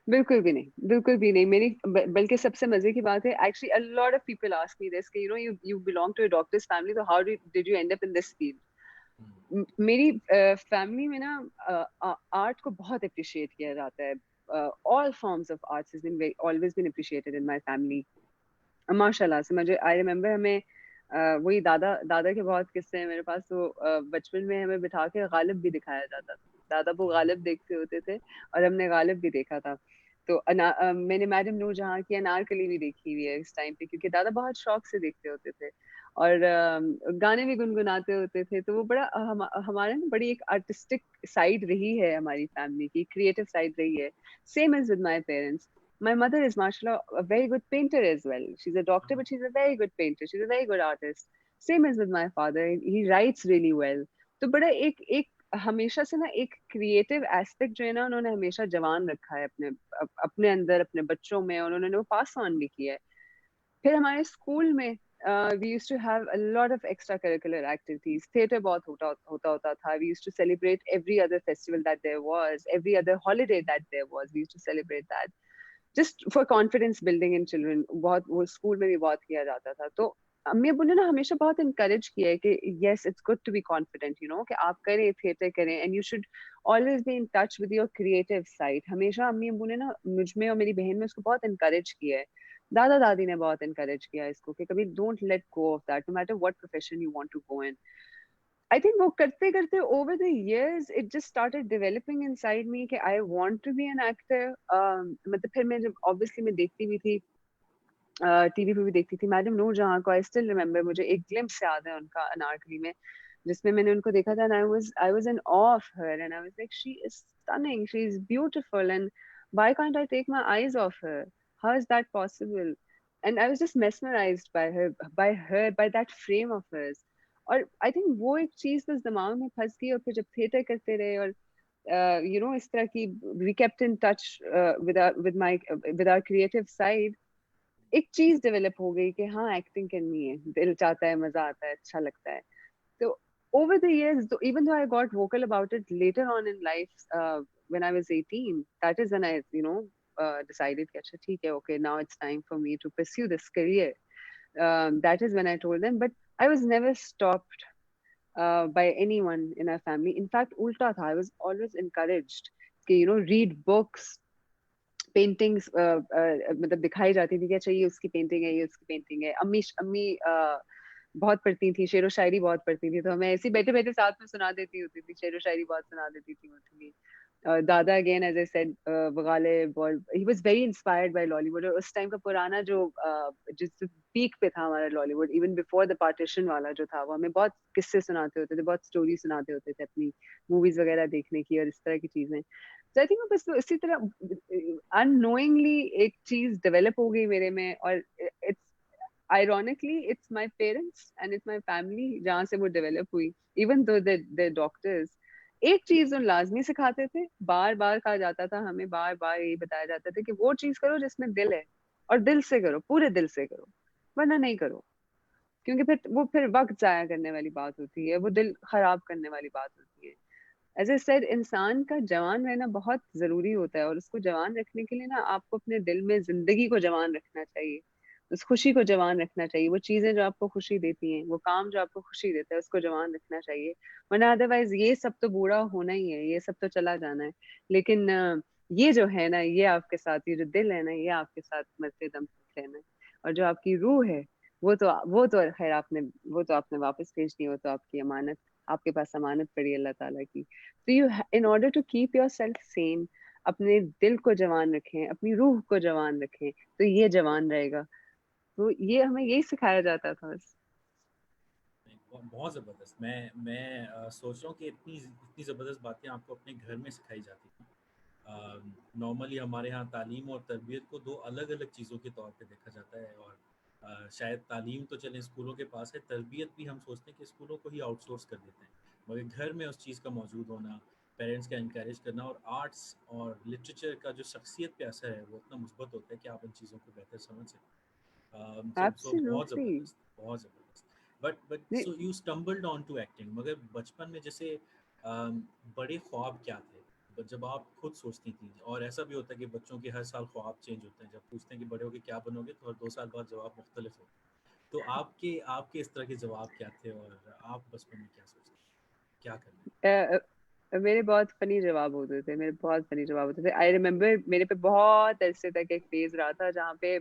Speaker 2: बिल्कुल भी नहीं, बिल्कुल भी नहीं। मेरी बल्कि सबसे मजे की बात है actually a lot of people ask me this कि you belong to a doctor's family, तो how did you end up in this field.
Speaker 1: Hmm,
Speaker 2: मेरी फैमिली में ना आर्ट को बहुत अप्रिशिएट किया जाता है। All forms of arts has been always been appreciated in my family माशाल्लाह से। मुझे आई रिमेम्बर हमें वही दादा दादा के बहुत किस्से हैं मेरे पास। तो बचपन में हमें बिठा के गालिब भी दिखाया जाता था। दादा वो गालिब देखते होते थे और हमने गालिब भी देखा था। तो मैंने मैडम नूरजहां की अनारकली भी देखी हुई है इस टाइम पे क्योंकि दादा बहुत शौक से देखते होते थे और गाने भी गुनगुनाते होते थे। तो वो बड़ा हमारे ना बड़ी एक आर्टिस्टिक साइड रही है हमारी फैमिली की, क्रिएटिव साइड रही है। Same as with my parents. My mother is, mashallah, a very good painter as well. She's a doctor, but she's a very good painter. She's a very good artist. Same as with my father. He writes really well. तो बड़ा एक हमेशा से ना एक क्रिएटिव एस्पेक्ट जो है ना उन्होंने हमेशा जवान रखा है अपने अंदर, अपने बच्चों में, और उन्होंने वो पास ऑन भी किया है। फिर हमारे स्कूल में we used to have a lot of extracurricular activities. Theatre बहुत होता था. We used to celebrate every other festival that there was, every other holiday that there was. We used to celebrate that. Just for confidence building in children बहुत वो स्कूल में भी बहुत किया जाता था। तो अम्मी अब्बू ने ना हमेशा बहुत इनकरेज किया है कि yes it's good to be confident, कि आप करें थिएटर करें and you should always be in touch with your creative side. हमेशा अम्मी अब्बू ने ना मुझ में और मेरी बहन में उसको बहुत इनकरेज किया है। दादा दादी ने बहुत इनकरेज किया है इसको कि कभी don't let go of that no matter what profession you want to go in. I think वो करते करते over the years it just started developing inside me कि I want to be an actor। मतलब फिर मैं जब obviously मैं देखती भी थी टीवी पे भी देखती थी मैडम नूरजहां को। आई स्टिल रिमेम्बर, मुझे एक ग्लिम्स याद है उनका अनारकली में जिसमें मैंने उनको देखा था। and I was in awe of her and I was like she is stunning, she is beautiful and why can't I take my eyes off her, how is that possible। and I was just mesmerized by that frame of hers। और आई थिंक वो एक चीज बस दिमाग में फंस गई और फिर जब थिएटर करते रहे और इस तरह की we kept in touch with our creative side, एक चीज डेवलप हो गई कि हाँ एक्टिंग करनी है, दिल चाहता है, मजा आता है, अच्छा लगता है। तो over the years, even though I got vocal about it later on in life, when I was 18, that is when I decided कि अच्छा ठीक है, okay, now it's time for me to pursue this career। That is when I told them, but I was never stopped by anyone in our family. In fact, ulta tha, I was always encouraged कि read books, पेंटिंग्स मतलब दिखाई जाती थी कि अच्छा ये उसकी पेंटिंग है, ये उसकी पेंटिंग है। अम्मी अम्मी बहुत पढ़ती थी, शेरो शायरी बहुत पढ़ती थी, तो हमें ऐसे बैठे बैठे साथ में सुना देती होती थी, शेरो शायरी बहुत सुना देती थी उनकी। दादा again as I said Ghalib, और he was very inspired by Lollywood. और उस टाइम का पुराना जो जिस पीक पे था हमारा Lollywood, even before the partition वाला जो था, वो हमें बहुत किस्से सुनाते होते थे, बहुत स्टोरी सुनाते होते थे अपनी मूवीज वगैरह देखने की और इस तरह की चीजें। तो आई थिंक बस इसी तरह अननोइंगली एक चीज डेवलप हो गई मेरे में। और it's ironically it's my parents and it's my family जहाँ से वो डेवलप हुई। इवन दो दे डॉक्टर्स, एक चीज उन लाजमी सिखाते थे, बार बार कहा जाता था हमें, बार बार यही बताया जाता था कि वो चीज करो जिसमें दिल है। और दिल से करो, पूरे दिल से करो, वरना नहीं करो। क्योंकि फिर वक्त जाया करने वाली बात होती है, वो दिल खराब करने वाली बात होती है। एज ए सेड, इंसान का जवान रहना बहुत जरूरी होता है, और उसको जवान रखने के लिए ना आपको अपने दिल में जिंदगी को जवान रखना चाहिए, उस खुशी को जवान रखना चाहिए, वो चीजें जो आपको खुशी देती हैं, वो काम जो आपको खुशी देता है, उसको जवान रखना चाहिए। वरना अदरवाइज ये सब तो बूढ़ा होना ही है, ये सब तो चला जाना है, लेकिन ये जो है ना, ये आपके साथ, ये जो दिल है ना, ये आपके साथ मरते दम तक रहना है। और जो आपकी रूह है, वो तो खैर आपने, वो तो आपने वापस भेजनी है, वो तो आपकी अमानत, आपके पास अमानत पड़ी है अल्लाह ताला की। तो you, in order to keep yourself sane, अपने दिल को जवान रखें, अपनी रूह को जवान रखें, तो ये जवान रहेगा। तो ये हमें यही सिखाया जाता था बस।
Speaker 1: बहुत ज़बरदस्त। मैं सोच रहा हूँ कि इतनी इतनी ज़बरदस्त बातें आपको अपने घर में सिखाई जाती थी। नॉर्मली हमारे यहाँ तालीम और तरबियत को दो अलग अलग चीज़ों के तौर पे देखा जाता है, और शायद तालीम तो चले स्कूलों के पास है, तरबियत भी हम सोचते हैं कि स्कूलों को ही आउटसोर्स कर देते हैं, मगर घर में उस चीज़ का मौजूद होना, पेरेंट्स का इनक्रेज करना, और आर्ट्स और लिटरेचर का जो शख्सियत पे असर है वो इतना मुस्बत होता है कि आप इन चीज़ों को बेहतर समझ सकते हैं। सो बहुत
Speaker 2: एब्सोल्युटली।
Speaker 1: ज़बरदस्त, बहुत ज़बरदस्त। But so you stumbled on to acting, मगर बचपन में जैसे बड़े ख्वाब क्या थे जब आप खुद सोचती थी? और ऐसा भी होता है कि बच्चों के हर साल ख्वाब चेंज होते हैं, जब पूछते हैं कि बड़े होके क्या बनोगे, तो हर 2 साल बाद जवाब मुख्तलिफ होता है। तो आपके आपके इस तरह के जवाब क्या थे, और आप बचपन में क्या सोचते थे, क्या करना है?
Speaker 2: मेरे बहुत फनी जवाब होते थे, मेरे बहुत फनी जवाब होते थे। आई रिमेम्बर मेरे पे बहुत अरसे तक एक फेज रहा था जहाँ पे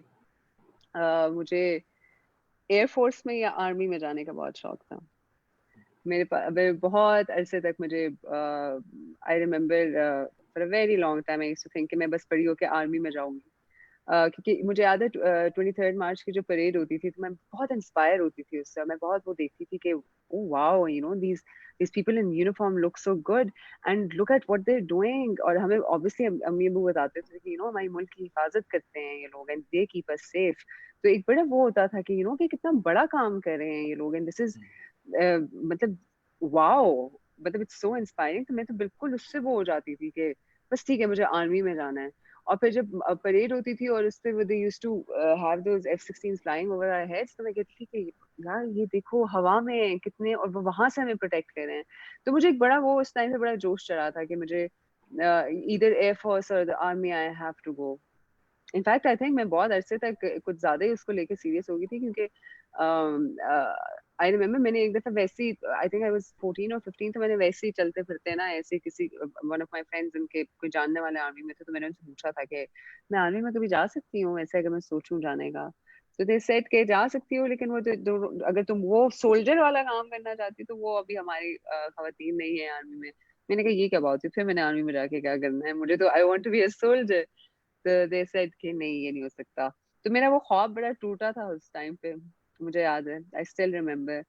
Speaker 2: मुझे एयरफोर्स में या आर्मी में जाने का बहुत शौक था। मेरे बहुत अरसे तक मुझे, I remember for a very long time I used to think कि मैं बस बड़ी होके आर्मी में जाऊंगी। क्योंकि मुझे याद है 23rd मार्च की जो परेड होती थी, तो मैं बहुत इंस्पायर होती थी उससे, और मैं बहुत वो देखती थी कि oh wow, you know, these people in uniform look so good and look at what they're doing। और हमें ऑब्वियसली अम्मी अबू बताते थे कि हमारी मुल्क की हिफाजत करते हैं ये लोग, and they keep us safe. तो एक बड़ा वो होता था कि कि कितना बड़ा काम कर रहे हैं ये लोग, एंड दिस इज,
Speaker 1: हम्म,
Speaker 2: मतलब वाओ, मतलब इट्स सो इंस्पायरिंग। तो मैं तो बिल्कुल उससे वो हो जाती थी कि बस ठीक है, मुझे आर्मी में जाना है। और फिर जब परेड होती थी और उससे वो they used to have those F-16s flying over our heads, तो मैं कहती थी कि यार ये देखो हवा में कितने, और वो वहां से हमें प्रोटेक्ट कर रहे हैं। तो मुझे एक बड़ा वो उस टाइम पे बड़ा जोश चढ़ा था कि मुझे ईदर एयरफोर्स और the army I have to go. In fact I think मैं बहुत अरसे तक कुछ ज्यादा ही उसको लेके सीरियस हो गई थी, क्योंकि आई रिमेम्बर मैंने एक दफा वैसे ही, आई थिंक आई वाज 14 और 15, तो मैंने वैसे ही चलते फिरते ना ऐसे किसी, वन ऑफ माय फ्रेंड्स उनके कोई जानने वाले आर्मी में थे, तो मैंने उनसे पूछा था कि मैं आर्मी में कभी जा सकती हूँ ऐसे, अगर मैं सोचूं जाने का। तो दे सेड के जा सकती हो, लेकिन अगर तुम वो सोल्जर वाला काम करना चाहती हो, तो वो अभी हमारी खवातीन नहीं है आर्मी में। मैंने कहा ये क्या बात है, फिर मैंने आर्मी में जाके क्या करना है, मुझे तो I want to be a soldier. तो दे सेड कि नहीं, ये नहीं हो सकता। तो मेरा वो ख्वाब बड़ा टूटा था उस टाइम पे, मुझे याद है, I still remember.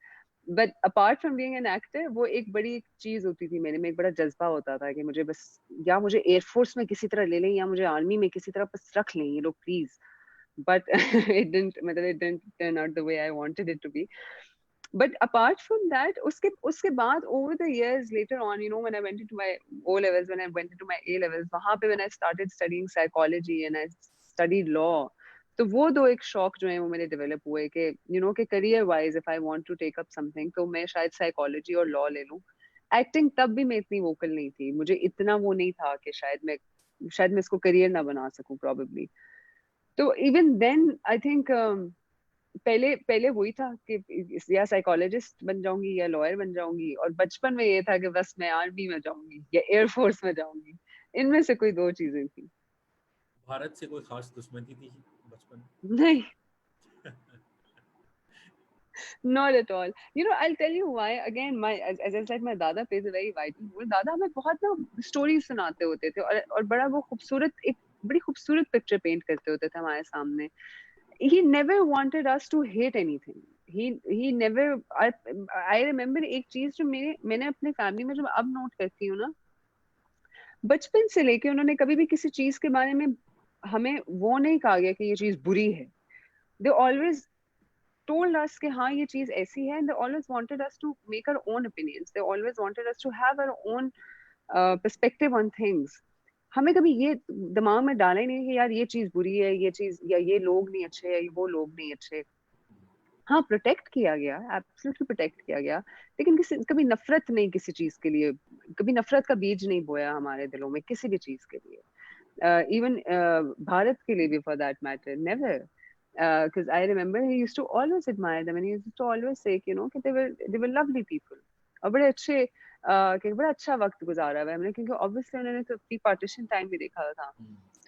Speaker 2: But apart from being an actor, वो एक बड़ी चीज होती थी मेरे में, एक बड़ा जज्बा होता था कि मुझे बस, या मुझे एयरफोर्स में किसी तरह ले लें, या मुझे आर्मी में किसी तरह बस रख लें ये लोग please. But it didn't turn out the way I wanted it to be. But apart from that, उसके बाद over the years later on, when I went into my O levels, when I went into my A levels, वहां पे when I started studying psychology and I studied law, तो वो दो एक शौक जो है वो मेरे डेवलप हुए कि कि career wise if I want to take up something, तो मैं शायद साइकोलॉजी और लॉ ले लूं। एक्टिंग तब भी मैं इतनी वोकल नहीं थी, मुझे इतना वो नहीं था कि शायद मैं इसको करियर ना बना सकूं प्रॉबेबली। तो इवन देन आई थिंक पहले पहले वही था कि या साइकोलॉजिस्ट बन जाऊंगी या लॉयर बन जाऊंगी, और बचपन में ये था कि बस मैं आर्मी में जाऊंगी या एयरफोर्स में जाऊंगी, इनमें से कोई दो चीजें थी।
Speaker 1: भारत से कोई खास दुश्मनी थी बचपन
Speaker 2: नहीं,
Speaker 1: में?
Speaker 2: not at all. I'll tell you why. Again, as I said, my dada plays a very vital role. दादा हमें बहुत ना स्टोरी सुनाते होते थे, और बड़ा वो खूबसूरत, एक बड़ी खूबसूरत पिक्चर पेंट करते होते थे हमारे सामने। He never wanted us to hate anything. He never, I remember एक चीज जो मैंने अपने फैमिली में जो अब नोट करती हूँ ना, बचपन से लेके उन्होंने कभी भी किसी चीज के बारे में हमें वो नहीं कहा गया कि ये चीज बुरी है। दे ऑलवेज told us कि हाँ ये चीज ऐसी है, and they always wanted us to make our own opinions. They always wanted us to have our own perspective on things. हमें कभी ये दिमाग में डाला ही नहीं कि यार ये चीज बुरी है, ये चीज या ये लोग नहीं अच्छे है, वो लोग नहीं अच्छे। हाँ, प्रोटेक्ट किया गया, एब्सोल्युटली प्रोटेक्ट किया गया, लेकिन किसी कभी नफरत नहीं किसी चीज के लिए, कभी नफरत का बीज नहीं बोया हमारे दिलों में किसी भी चीज के लिए। Even भारत के लिए भी for that matter, never. Because I remember he used to always admire them and he used to always say, you know, कि they were lovely people. और बड़े अच्छे कि बड़ा अच्छा वक्त गुजारा हुआ है हमने, क्योंकि obviously उन्होंने तो प्री पार्टीशन टाइम भी देखा था,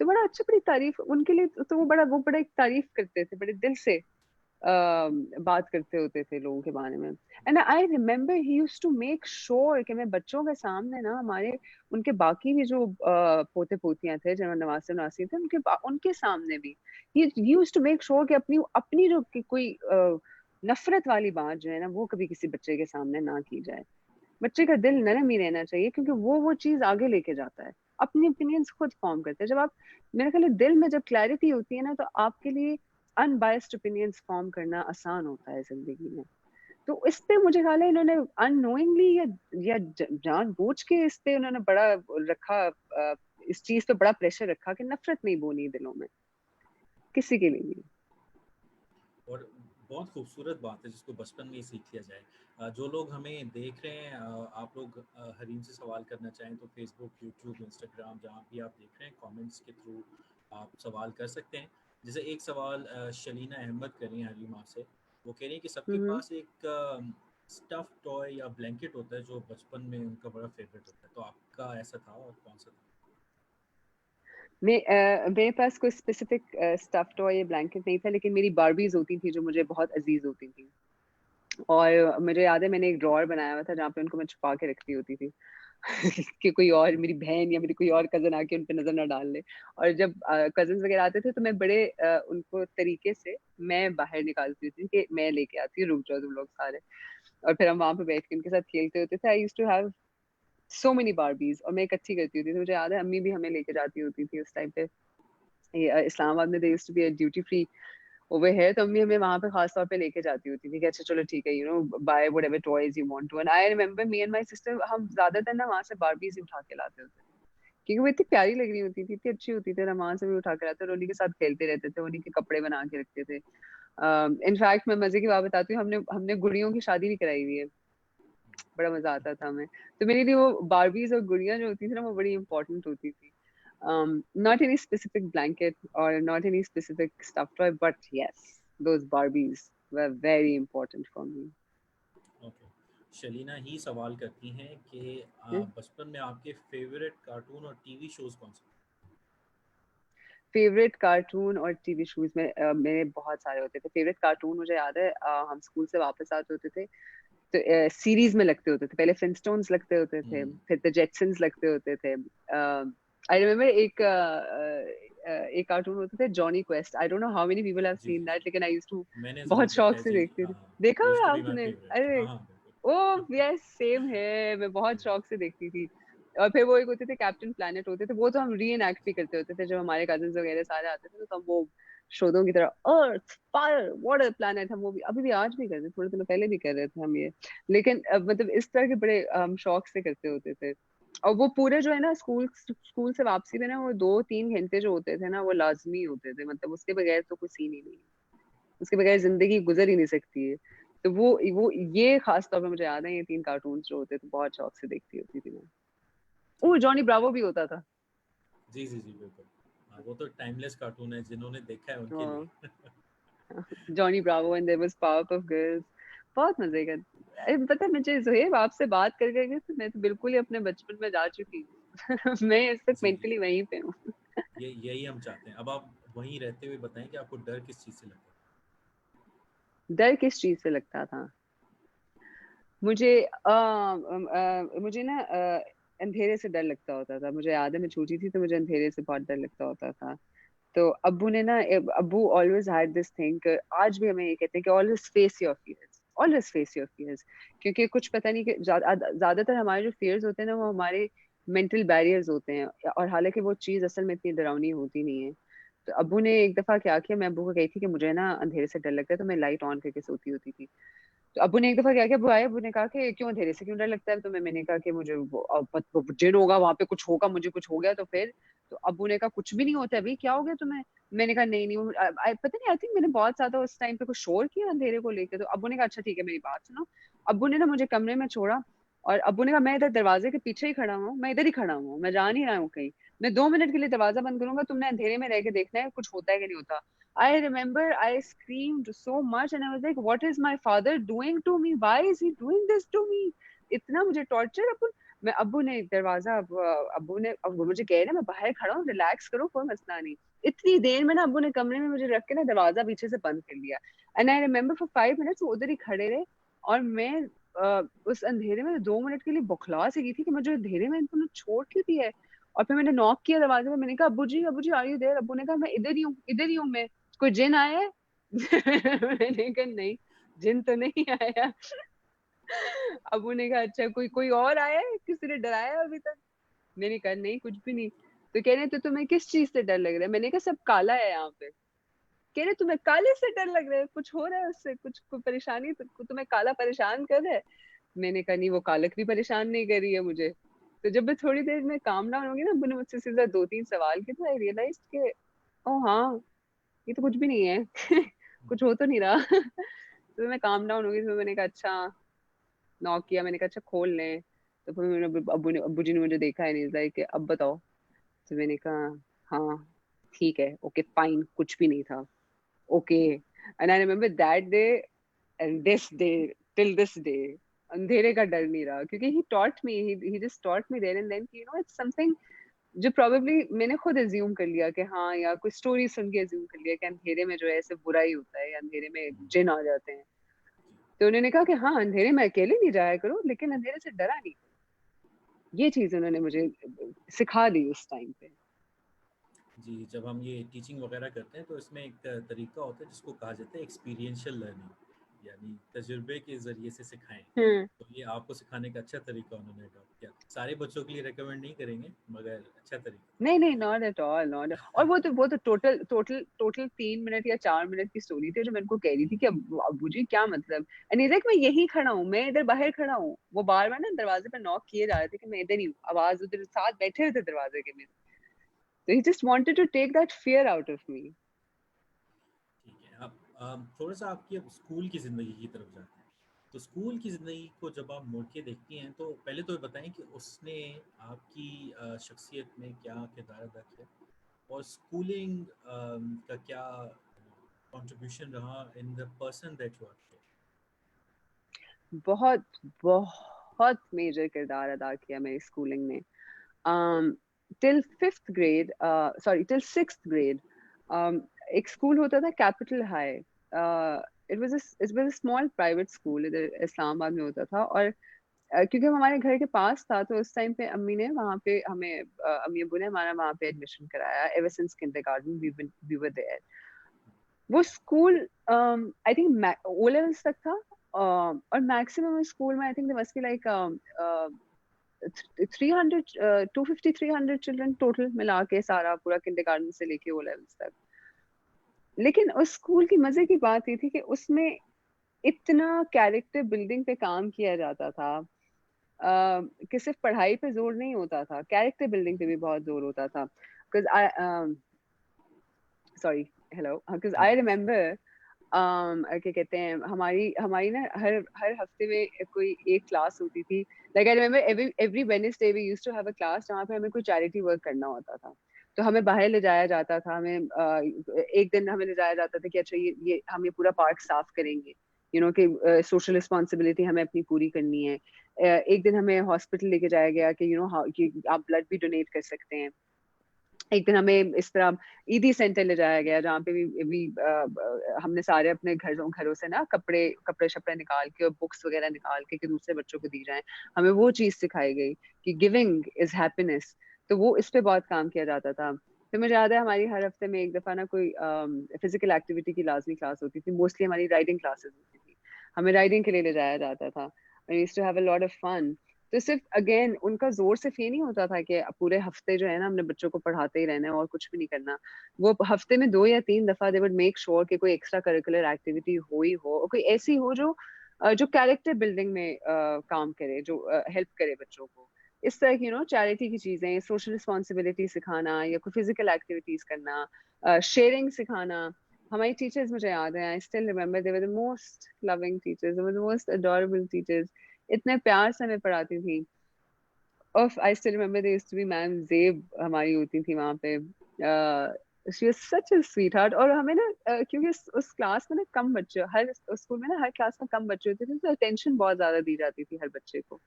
Speaker 2: तो बड़ा अच्छा, बड़ी तारीफ उनके लिए, तो वो बड़ा एक तारीफ करते थे, बड़े दिल से बात करते होते थे लोगों के बारे में। And I remember he used to make sure कि मैं बच्चों के सामने ना, हमारे उनके बाकी भी जो पोते पोतियां थे, जो नवासे नवासी थे, उनके सामने भी he used to make sure कि अपनी अपनी जो कोई नफरत वाली बात जो है ना, वो कभी किसी बच्चे के सामने ना की जाए। बच्चे का दिल नरम ही रहना चाहिए, क्योंकि वो चीज आगे लेके जाता है। अपनी ओपिनियंस खुद फॉर्म करते हैं। जब आप, मेरे ख्याल है दिल में जब क्लैरिटी होती है ना, तो आपके लिए अनबायस्ड ओपिनियंस फॉर्म करना आसान होता है जिंदगी में। तो इस पे मुझे ख्याल है इन्होंने अननोइंगली या जानबूझ के इस पे उन्होंने बड़ा रखा, इस चीज पे बड़ा प्रेशर रखा कि नफरत नहीं बोनी दिलों में किसी के लिए भी।
Speaker 1: और बहुत खूबसूरत बात है जिसको बचपन में ही सीख लिया जाए। जो लोग हमें देख रहे हैं, आप लोग हरीम से सवाल करना चाहें तो फेसबुक, यूट्यूब, इंस्टाग्राम, जहाँ भी आप देख रहे हैं, कमेंट्स के थ्रू आप सवाल कर सकते हैं। जैसे एक सवाल शलीना अहमद कर रही हैं हरीम आपसे। वो कह रही हैं कि सबके
Speaker 2: हम्म।
Speaker 1: पास एक स्टफ टॉय या ब्लैंकेट होता है जो बचपन में उनका बड़ा फेवरेट होता है, तो आपका ऐसा था और कौन सा था?
Speaker 2: मेरे पास कोई स्पेसिफिक स्टफ टॉय या ब्लैंकेट नहीं था, लेकिन मेरी बारबीज होती थी जो मुझे बहुत अजीज होती थी। और मुझे याद है मैंने एक ड्रॉअर बनाया हुआ था जहाँ पे उनको मैं छुपा के रखती होती थी कि कोई और मेरी बहन या मेरी कोई और कजन आके उन पे नजर ना डाल ले। और जब कजन वगैरह आते थे तो मैं बड़े उनको तरीके से मैं बाहर निकालती थी कि मैं लेके आती हूँ, रुक जाओ तुम लोग सारे। और फिर हम वहां पे बैठ के उनके साथ खेलते होते थे। I used to have so many Barbies, और मैं इकट्ठी करती होती थी। मुझे याद है अम्मी भी हमें लेके जाती होती थी उस टाइम पे। ये इस्लामाबाद में there used to be a duty free over है, तो अम्मी हमें वहां पे खास तौर पे लेके जाती होती थी कि अच्छा चलो ठीक है, you know, buy whatever toys you want to. And I remember me and my sister, हम ज्यादातर ना वहां से बारबीज ही उठा के लाते होते थे, क्योंकि वो इतनी प्यारी लग रही होती थी, इतनी अच्छी होती थी। हम वहां से भी उठा के लाते और उन्हीं के साथ खेलते रहते थे, उन्हीं के कपड़े बना के रखते थे। इनफैक्ट मैं मजे की बात बताती हूँ, हमने हमने गुड़ियों की शादी भी कराई हुई है। बड़ा मजा आता था हमें। तो मेरे लिए वो बारबीज और गुड़ियां जो होती थी ना, वो बड़ी इंपॉर्टेंट होती थी। Not any specific blanket or not any specific stuffed toy, but yes, those Barbies were very important for me.
Speaker 1: Okay. Shalina ही सवाल करती हैं कि
Speaker 2: Hmm?
Speaker 1: बचपन में आपके फेवरेट कार्टून और टीवी शोज कौन से?
Speaker 2: फेवरेट कार्टून और टीवी शोज में मेरे बहुत सारे होते थे। फेवरेट कार्टून मुझे याद है, हम स्कूल से वापस आते होते थे तो सीरीज में लगते होते थे। पहले फ्लिंटस्टोन्स लगते होते थे,
Speaker 1: हम्म।
Speaker 2: फिर द जेटसन्स लगते होते थे। आई रिमेम्बर एक कार्टून होते थे, Jonny Quest. I don't know how many people have
Speaker 1: जी
Speaker 2: सीन
Speaker 1: जी
Speaker 2: दैट, लेकिन आई यूज्ड टू
Speaker 1: मैंने ज़रूर
Speaker 2: बहुत
Speaker 1: देखा
Speaker 2: शौक
Speaker 1: है
Speaker 2: से
Speaker 1: जी।
Speaker 2: देखती थी।
Speaker 1: हाँ,
Speaker 2: देखा
Speaker 1: यूज्ड
Speaker 2: है
Speaker 1: टू बी माय
Speaker 2: आपने?
Speaker 1: फेवरेट।
Speaker 2: अरे
Speaker 1: हाँ हाँ,
Speaker 2: ओ
Speaker 1: बिल्कुल।
Speaker 2: यस, सेम है, मैं बहुत
Speaker 1: जी।
Speaker 2: शौक से देखती थी। और फिर वो एक होते थे कैप्टन प्लैनेट होते थे, वो तो हम री एनैक्ट भी करते होते थे जब हमारे कजिन्स वगैरह सारे आते थे, तो हम वो शोधों की तरह अर्थ फायर वाटर प्लैनेट, हम वो भी अभी भी आज भी करते थे, थोड़े दिनों पहले भी कर रहे थे हम ये। लेकिन मतलब इस तरह के बड़े हम शौक से करते होते थे। और वो पूरे जो है ना, स्कूल स्कूल से वापसी में ना, वो 2-3 घंटे जो होते थे ना, वो लाजमी होते थे। मतलब उसके बगैर तो कोई सीन ही नहीं है, उसके बगैर जिंदगी गुजर ही नहीं सकती है। तो वो ये खास तौर पे मुझे याद है, ये 3 कार्टून्स जो होते थे बहुत शौक से देखती होती थी मैं।
Speaker 1: जी
Speaker 2: ओ,
Speaker 1: जी
Speaker 2: जॉनी ब्रावो भी होता था।
Speaker 1: जी जी जी बिल्कुल। हाँ, वो तो टाइमलेस कार्टून है, जिन्होंने देखा है उनके
Speaker 2: हाँ,
Speaker 1: लिए।
Speaker 2: Johnny Bravo and there was Powerpuff Girls. बहुत मजे का। अरे पता है मुझे जोहेब, आपसे बात कर करके तो मैं तो बिल्कुल ही अपने बचपन में जा चुकी हूँ मैं इस वक्त
Speaker 1: जी जी,
Speaker 2: मेंटली वहीं पे हूँ।
Speaker 1: ये यही हम चाहते हैं। अब आप वहीं रहते हुए बताएं कि आपको डर किस चीज़ से लगता
Speaker 2: डर किस चीज से लगता था मुझे? मुझे ना अंधेरे से डर लगता होता था। मुझे याद है मैं छोटी थी तो मुझे अंधेरे से बहुत डर लगता होता था। तो अब्बू ने ना, अब्बू ऑलवेज हैड दिस थिंग, आज भी हमें ये कहते हैं कि always face your fears, always face your fears. क्योंकि कुछ पता नहीं कि ज्यादातर हमारे जो फियर्स होते हैं ना, वो हमारे मेंटल बैरियर्स होते हैं, और हालांकि वो चीज असल में इतनी डरावनी होती नहीं है। तो अब्बू ने एक दफा क्या किया, मैं अब्बू को कही थी कि मुझे ना अंधेरे से डर लगता है, तो मैं लाइट ऑन करके सोती होती थी। तो तो अब्बू ने एक दफा क्या किया, अब्बू आए, अब्बू ने कहा कि क्यों अंधेरे से क्यों डर लगता है तुम्हें? मैंने कहा कि मुझे वो जिन होगा, वहां पे कुछ होगा, मुझे कुछ हो गया तो फिर। तो अब्बू ने कहा कुछ भी नहीं होता अभी, क्या हो गया तुम्हें? मैंने कहा नहीं नहीं पता नहीं, आई थिंक मैंने बहुत ज्यादा उस टाइम पे कुछ शोर किया अंधेरे को लेकर। तो अब्बू ने कहा अच्छा ठीक है, मेरी बात सुनो। अब्बू ने ना मुझे कमरे में छोड़ा, और अब्बू ने कहा मैं इधर दरवाजे के पीछे ही खड़ा हूँ, मैं इधर ही खड़ा हूँ, मैं जा नहीं रहा हूँ कहीं। मैं 2 मिनट के लिए दरवाजा बंद करूंगा, तुमने अंधेरे में रह के देखना है कुछ होता है कि नहीं होता। I remember I screamed so much and I was like, what is my father doing to me? Why is he doing this to me? इतना मुझे टॉर्चर। अब्बू मैं अब्बू ने दरवाजा अब्बू ने अब मुझे कह रहे हैं मैं बाहर खड़ा हूँ, रिलैक्स करो, कोई मसला नहीं। इतनी देर में ना अब्बू ने कमरे में मुझे रख के ना दरवाजा पीछे से बंद कर लिया। And I remember for 5 minutes वो उधर ही खड़े रहे। और मैं उस अंधेरे में 2 मिनट के लिए बौखला सी गई थी कि मुझे अंधेरे में इनको छोड़ क्यों दिया है। और फिर मैंने नॉक किया दरवाजे में, मैंने कहा अब्बू जी आर यू देयर? अब्बू ने कहा मैं इधर ही हूँ मैं, कोई जिन आया है? मैंने कहा नहीं, जिन तो नहीं आया। अबू ने कहा अच्छा कोई कोई और आया है, किसी ने डराया है अभी तक? मैंने कहा नहीं कुछ भी नहीं। तो कह रहे तो तुम्हें किस चीज से डर लग रहा है? मैंने कहा सब काला है यहाँ पे। कह रहे तुम्हें काले से डर लग रहा है, कुछ हो रहा है उससे, कुछ कोई परेशानी, तो तुम्हें काला परेशान कर रहा है? मैंने कहा नहीं, वो कालक भी परेशान नहीं कर रही है मुझे। तो जब मैं थोड़ी देर में काम डाउन होगी ना, अब्बू ने मुझसे सीधा 2-3 सवाल किए, तो आई रियलाइज के ओ हाँ, ये तो कुछ भी नहीं है। कुछ हो तो नहीं रहा। तो मैं काम डाउन हो गई, तो मैंने कहा अच्छा, नॉक किया, मैंने कहा अच्छा खोल लें। तो फिर मैंने अब्बू जी ने मुझे देखा है, नहीं लाइक अब बताओ। तो मैंने कहा हाँ ठीक है, ओके फाइन, कुछ भी नहीं था, okay. And I remember that day and this day, till this day, अंधेरे का डर नहीं रहा, क्योंकि he taught me, he just taught me there and then, you know it's something जो प्रोबेबली मैंने खुद एज्यूम कर लिया कि हाँ, या कोई स्टोरी सुन के एज्यूम कर लिया कि अंधेरे में जो है ऐसे बुरा ही होता है, या अंधेरे में जिन आ जाते हैं। तो उन्होंने कहा कि हाँ, अंधेरे में अकेले नहीं जाया करो, लेकिन अंधेरे से डरा नहीं करो। ये चीज उन्होंने मुझे सिखा दी उस टाइम पे।
Speaker 1: जी, जब हम ये टीचिंग वगैरह करते हैं तो इसमें एक तरीका होता है जिसको कहा जाता है एक्सपीरियंशियल लर्निंग, यानी तजुर्बे के ज़रिए से सिखाएं।
Speaker 2: हम्म।
Speaker 1: तो ये आपको सिखाने का अच्छा तरीका उन्होंने अडॉप्ट किया। सारे बच्चों के लिए रिकमेंड नहीं करेंगे, मगर अच्छा तरीका।
Speaker 2: नहीं नहीं, नॉट एट ऑल, नॉट। और वो तो टोटल टोटल टोटल 3 मिनट या 4 मिनट की स्टोरी थी, जो मैंने उनको कह रही थी कि अब्बू जी क्या मतलब। एंड लाइक मैं यही खड़ा हूँ, मैं इधर बाहर खड़ा हूँ, वो बार बार ना दरवाजे पे नॉक किए जा रहे थे कि मैं इधर ही हूँ, आवाज उधर साथ बैठे हुए थे दरवाजे के मेरे। तो he just wanted to take that fear out of me.
Speaker 1: ठीक है, अब थोड़ा सा आपकी अब स्कूल की ज़िंदगी की तरफ जाते हैं। तो स्कूल की ज़िंदगी को जब आप मुड़ के देखती हैं तो पहले तो ये बताएं कि उसने आपकी शख्सियत में क्या किरदार अदा किया, और स्कूलिंग का क्या कंट्रीब्यूशन रहा in the person that you are.
Speaker 2: बहुत बहुत मेजर किरदार अदा किया मेरी स्कूलिंग ने। Till 5th grade, sorry till 6th grade, एक स्कूल होता था Capital High. It was a small private school, इधर इस्लामाबाद में होता था। और क्योंकि वो हमारे घर के पास था, तो उस टाइम पे अम्मी ने वहाँ पे हमें अम्मी अब्बू ने हमारा वहाँ पे एडमिशन कराया। Ever since kindergarten we were there. वो school I think O levels तक था। और मैक्सिमम स्कूल में I think there must be like 300, 250-300 children total मिला के, सारा पूरा किंडरगार्टन से लेके ओ लेवल्स तक। लेकिन उस स्कूल की मजे की बात ये थी कि उसमें इतना कैरेक्टर बिल्डिंग पे काम किया जाता था, कि सिर्फ पढ़ाई पे जोर नहीं होता था, कैरेक्टर बिल्डिंग पे भी बहुत जोर होता था। Because I sorry hello, because
Speaker 1: जी
Speaker 2: आई
Speaker 1: जी।
Speaker 2: रिमेम्बर क्या कहते हैं, हमारी हमारी ना हर हर हफ्ते में कोई एक क्लास होती थी। Like I remember every every Wednesday we used to have a class जहाँ पे हमें कोई चैरिटी वर्क करना होता था। तो हमें बाहर ले जाया जाता था, हमें एक दिन हमें ले जाया जाता था कि अच्छा ये हम ये पूरा पार्क साफ करेंगे, यू नो कि सोशल रिस्पॉन्सिबिलिटी हमें अपनी पूरी करनी है। एक दिन हमें हॉस्पिटल लेके जाया गया कि यू नो हाउ कि आप ब्लड भी डोनेट कर सकते हैं। एक दिन हमें इस तरह ईदी सेंटर ले जाया गया, जहाँ पे भी हमने सारे अपने घरों घरों से ना कपड़े कपड़े शपड़े निकाल के और बुक्स वगैरह निकाल के कि दूसरे बच्चों को दी जाए। हमें वो चीज सिखाई गई कि गिविंग इज हैप्पीनेस। तो वो इस पे बहुत काम किया जाता था। तो मुझे याद है हमारी हर हफ्ते में एक दफा ना कोई फिजिकल एक्टिविटी की लाजमी क्लास होती थी, मोस्टली हमारी राइडिंग क्लासेस होती थी। हमें राइडिंग के लिए ले जाया जाता था। I used to have a lot of fun. तो सिर्फ अगेन उनका जोर सिर्फ ये नहीं होता था कि पूरे हफ्ते जो है ना हमने बच्चों को पढ़ाते ही रहना है और कुछ भी नहीं करना। वो हफ्ते में 2 या 3 दफा दे वुड मेक श्योर कि कोई एक्स्ट्रा करिकुलर एक्टिविटी हो ही हो, और कोई ऐसी हो जो जो कैरेक्टर बिल्डिंग में काम करे, जो हेल्प करे बच्चों को। इस तरह की चैरिटी की चीजें, सोशल रिस्पॉन्सिबिलिटी सिखाना या कोई फिजिकल एक्टिविटीज करना, शेयरिंग सिखाना। हमारी टीचर्स मुझे याद है, I still remember, they were the most loving teachers, they were the most adorable teachers. इतने प्यार से हमें पढ़ाती थी। Of I still remember there used to be ma'am Zeb, हमारी होती थी वहां पे। She was such a sweetheart. और हमें ना क्योंकि उस क्लास में ना कम बच्चे, हर स्कूल में ना हर क्लास में कम बच्चे होते थे, तो अटेंशन बहुत ज्यादा दी जाती थी हर बच्चे को।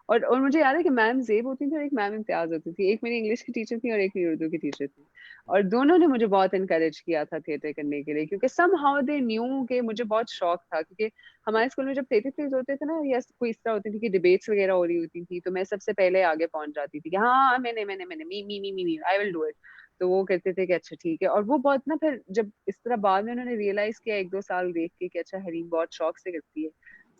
Speaker 2: और मुझे याद है कि मैम जेब होती थी और एक मैम इम्तियाज होती थी। एक मेरी इंग्लिश की टीचर थी और एक मेरी उर्दू की टीचर थी। और दोनों ने मुझे बहुत इनकरेज किया था थिएटर करने के लिए, क्योंकि सम हाउ दे न्यू कि मुझे बहुत शौक था। क्योंकि हमारे स्कूल में जब थिएटर प्लेज होते थे ना, या कोई इस तरह होती थी कि डिबेट्स वगैरह हो रही होती थी, तो मैं सबसे पहले आगे पहुंच जाती थी कि हाँ हाँ, मैंने मी आई विल डू इट। तो वो कहते थे कि अच्छा ठीक है। और वो बहुत ना, फिर जब इस तरह बाद में उन्होंने रियलाइज किया 1-2 साल देख के कि अच्छा हरीम बहुत शौक से करती है,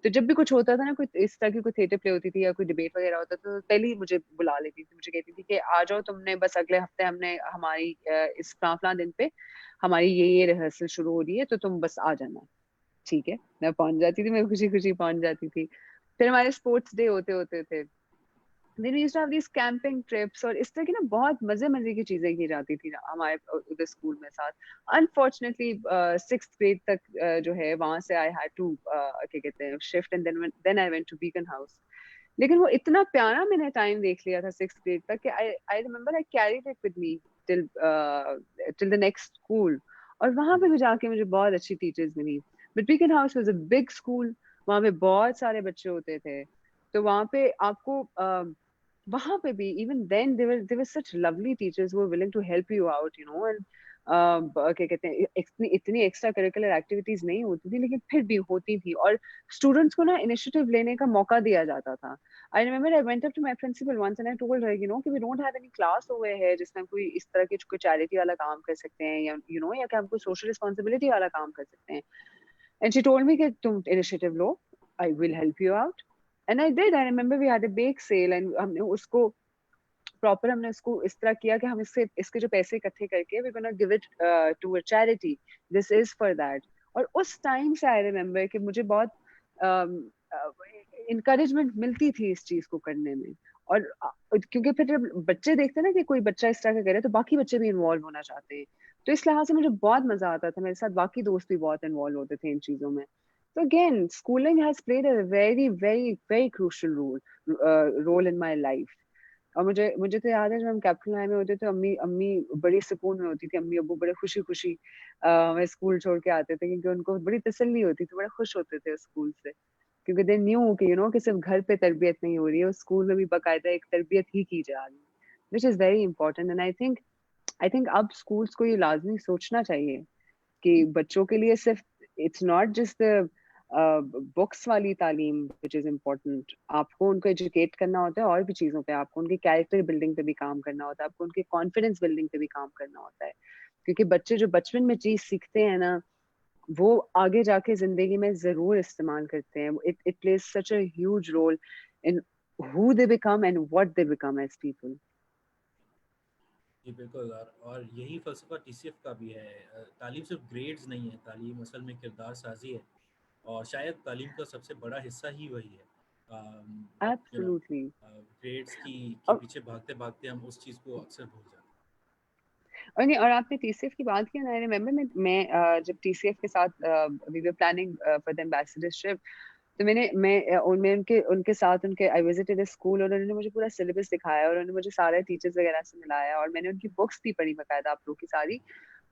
Speaker 2: तो जब भी कुछ होता था ना, कोई इस तरह की कोई थिएटर प्ले होती थी या कोई डिबेट वगैरह होता था, तो पहले ही मुझे बुला लेती थी। मुझे कहती थी कि आ जाओ तुमने, बस अगले हफ्ते हमने हमारी इस फलां दिन पे हमारी ये रिहर्सल शुरू हो रही है, तो तुम बस आ जाना। ठीक है, मैं पहुंच जाती थी, मैं खुशी खुशी पहुंच जाती थी। फिर हमारे स्पोर्ट्स डे होते होते थे, then we used to have these camping trips, और इस तरह की ना बहुत मजे मजे की चीजें की जाती थी ना हमारे उधर स्कूल में साथ। अनफॉर्चुनेटली 6th grade तक जो है वहां से आई हैड टू क्या कहते हैं shift, and then I went to Beacon House. लेकिन वो इतना प्यारा मैंने टाइम देख लिया था 6th grade तक कि I remember I carried it with me till till the next school. और वहां पे भी जाके मुझे बहुत अच्छी टीचर्स मिली। But Beacon House was a big school, वहां पे बहुत सारे बच्चे होते थे। तो वहां पे आपको वहां पे भी even then they were such lovely teachers वो willing to help you out, and क्या कहते हैं, इतनी इतनी एक्स्ट्रा करिकुलर एक्टिविटीज नहीं होती थी, लेकिन फिर भी होती थी। और स्टूडेंट्स को ना इनिशिएटिव लेने का मौका दिया जाता था। I remember I went up to my principal once and I told her कि we don't have any class over here जिसमें हम कोई इस तरह की कोई चैरिटी वाला काम कर सकते हैं, या या कि हम कोई सोशल रिस्पॉन्सिबिलिटी वाला काम कर सकते हैं। एंड शी टोल्ड मी कि तुम इनिशिएटिव लो, I will help you out. And I did. I remember we had a bake sale, एंड हमने उसको प्रॉपर, हमने उसको इस तरह किया कि हम इसके जो पैसे इकट्ठे करके we gonna give it to a charity, this is for that. और उस टाइम से आई रिमेम्बर कि मुझे बहुत इनकरेजमेंट मिलती थी इस चीज को करने में। और क्योंकि फिर जब बच्चे देखते हैं ना कि कोई बच्चा इस तरह का करे, तो बाकी बच्चे भी इन्वॉल्व होना चाहते हैं। तो इस लिहाज से मुझे बहुत मजा आता था, मेरे साथ बाकी दोस्त भी बहुत इन्वॉल्व होते थे इन चीजों में। तो again schooling has played a very very very crucial role in my life. और मुझे मुझे तो याद है जब हम कैपिटल हाई में होते थे, अम्मी अम्मी बड़ी सुकून में होती थी, अम्मी अब्बू बड़े खुशी खुशी मैं स्कूल छोड़ के आते थे, क्योंकि उनको बड़ी तसल्ली होती थी, बड़े खुश होते थे स्कूल से। क्योंकि दे न्यू कि कि सिर्फ घर पे तरबियत नहीं हो रही है, स्कूल में भी बाकायदा एक तरबियत ही की जा रही है, which is very important. And I think अब स्कूल्स को ये लाजमी सोचना चाहिए कि बच्चों के लिए सिर्फ it's not just the books वाली तालीम विच इज इम्पोर्टेंट। आपको उनको एजुकेट करना होता है और भी चीजों पे, आपको उनके कैरेक्टर बिल्डिंग पे भी काम करना होता है, आपको उनके कॉन्फिडेंस बिल्डिंग पे भी काम करना होता है। क्योंकि बच्चे जो बचपन में चीज सीखते हैं ना, वो आगे जाके जिंदगी में जरूर इस्तेमाल करते हैं। It it plays such a huge role in who they become and what they become as people.
Speaker 1: जी बिल्कुल। और यही फ़लसफ़ा टीसीएफ का भी है। तालीम सिर्फ ग्रेड्स नहीं है, तालीम असल में किरदार साज़ी है, और शायद तालीम का सबसे बड़ा हिस्सा ही वही है। You no
Speaker 2: absolutely.
Speaker 1: ग्रेड्स की पीछे भागते-भागते हम उस चीज़ को अक्सर भूल जाते हैं।
Speaker 2: और नहीं, और आपने टीसीएफ की बात की ना, आई रिमेम्बर मैं जब टीसीएफ के साथ we were planning for the ambassadorship, तो मैं उनके उनके साथ उनके आई विजिटेड स्कूल, और उन्होंने मुझे पूरा सिलेबस दिखाया, और उन्होंने मुझे सारे टीचर्स वगैरह से मिलाया, और मैंने उनकी बुक्स भी पढ़ी बकायदा आप लोग की सारी।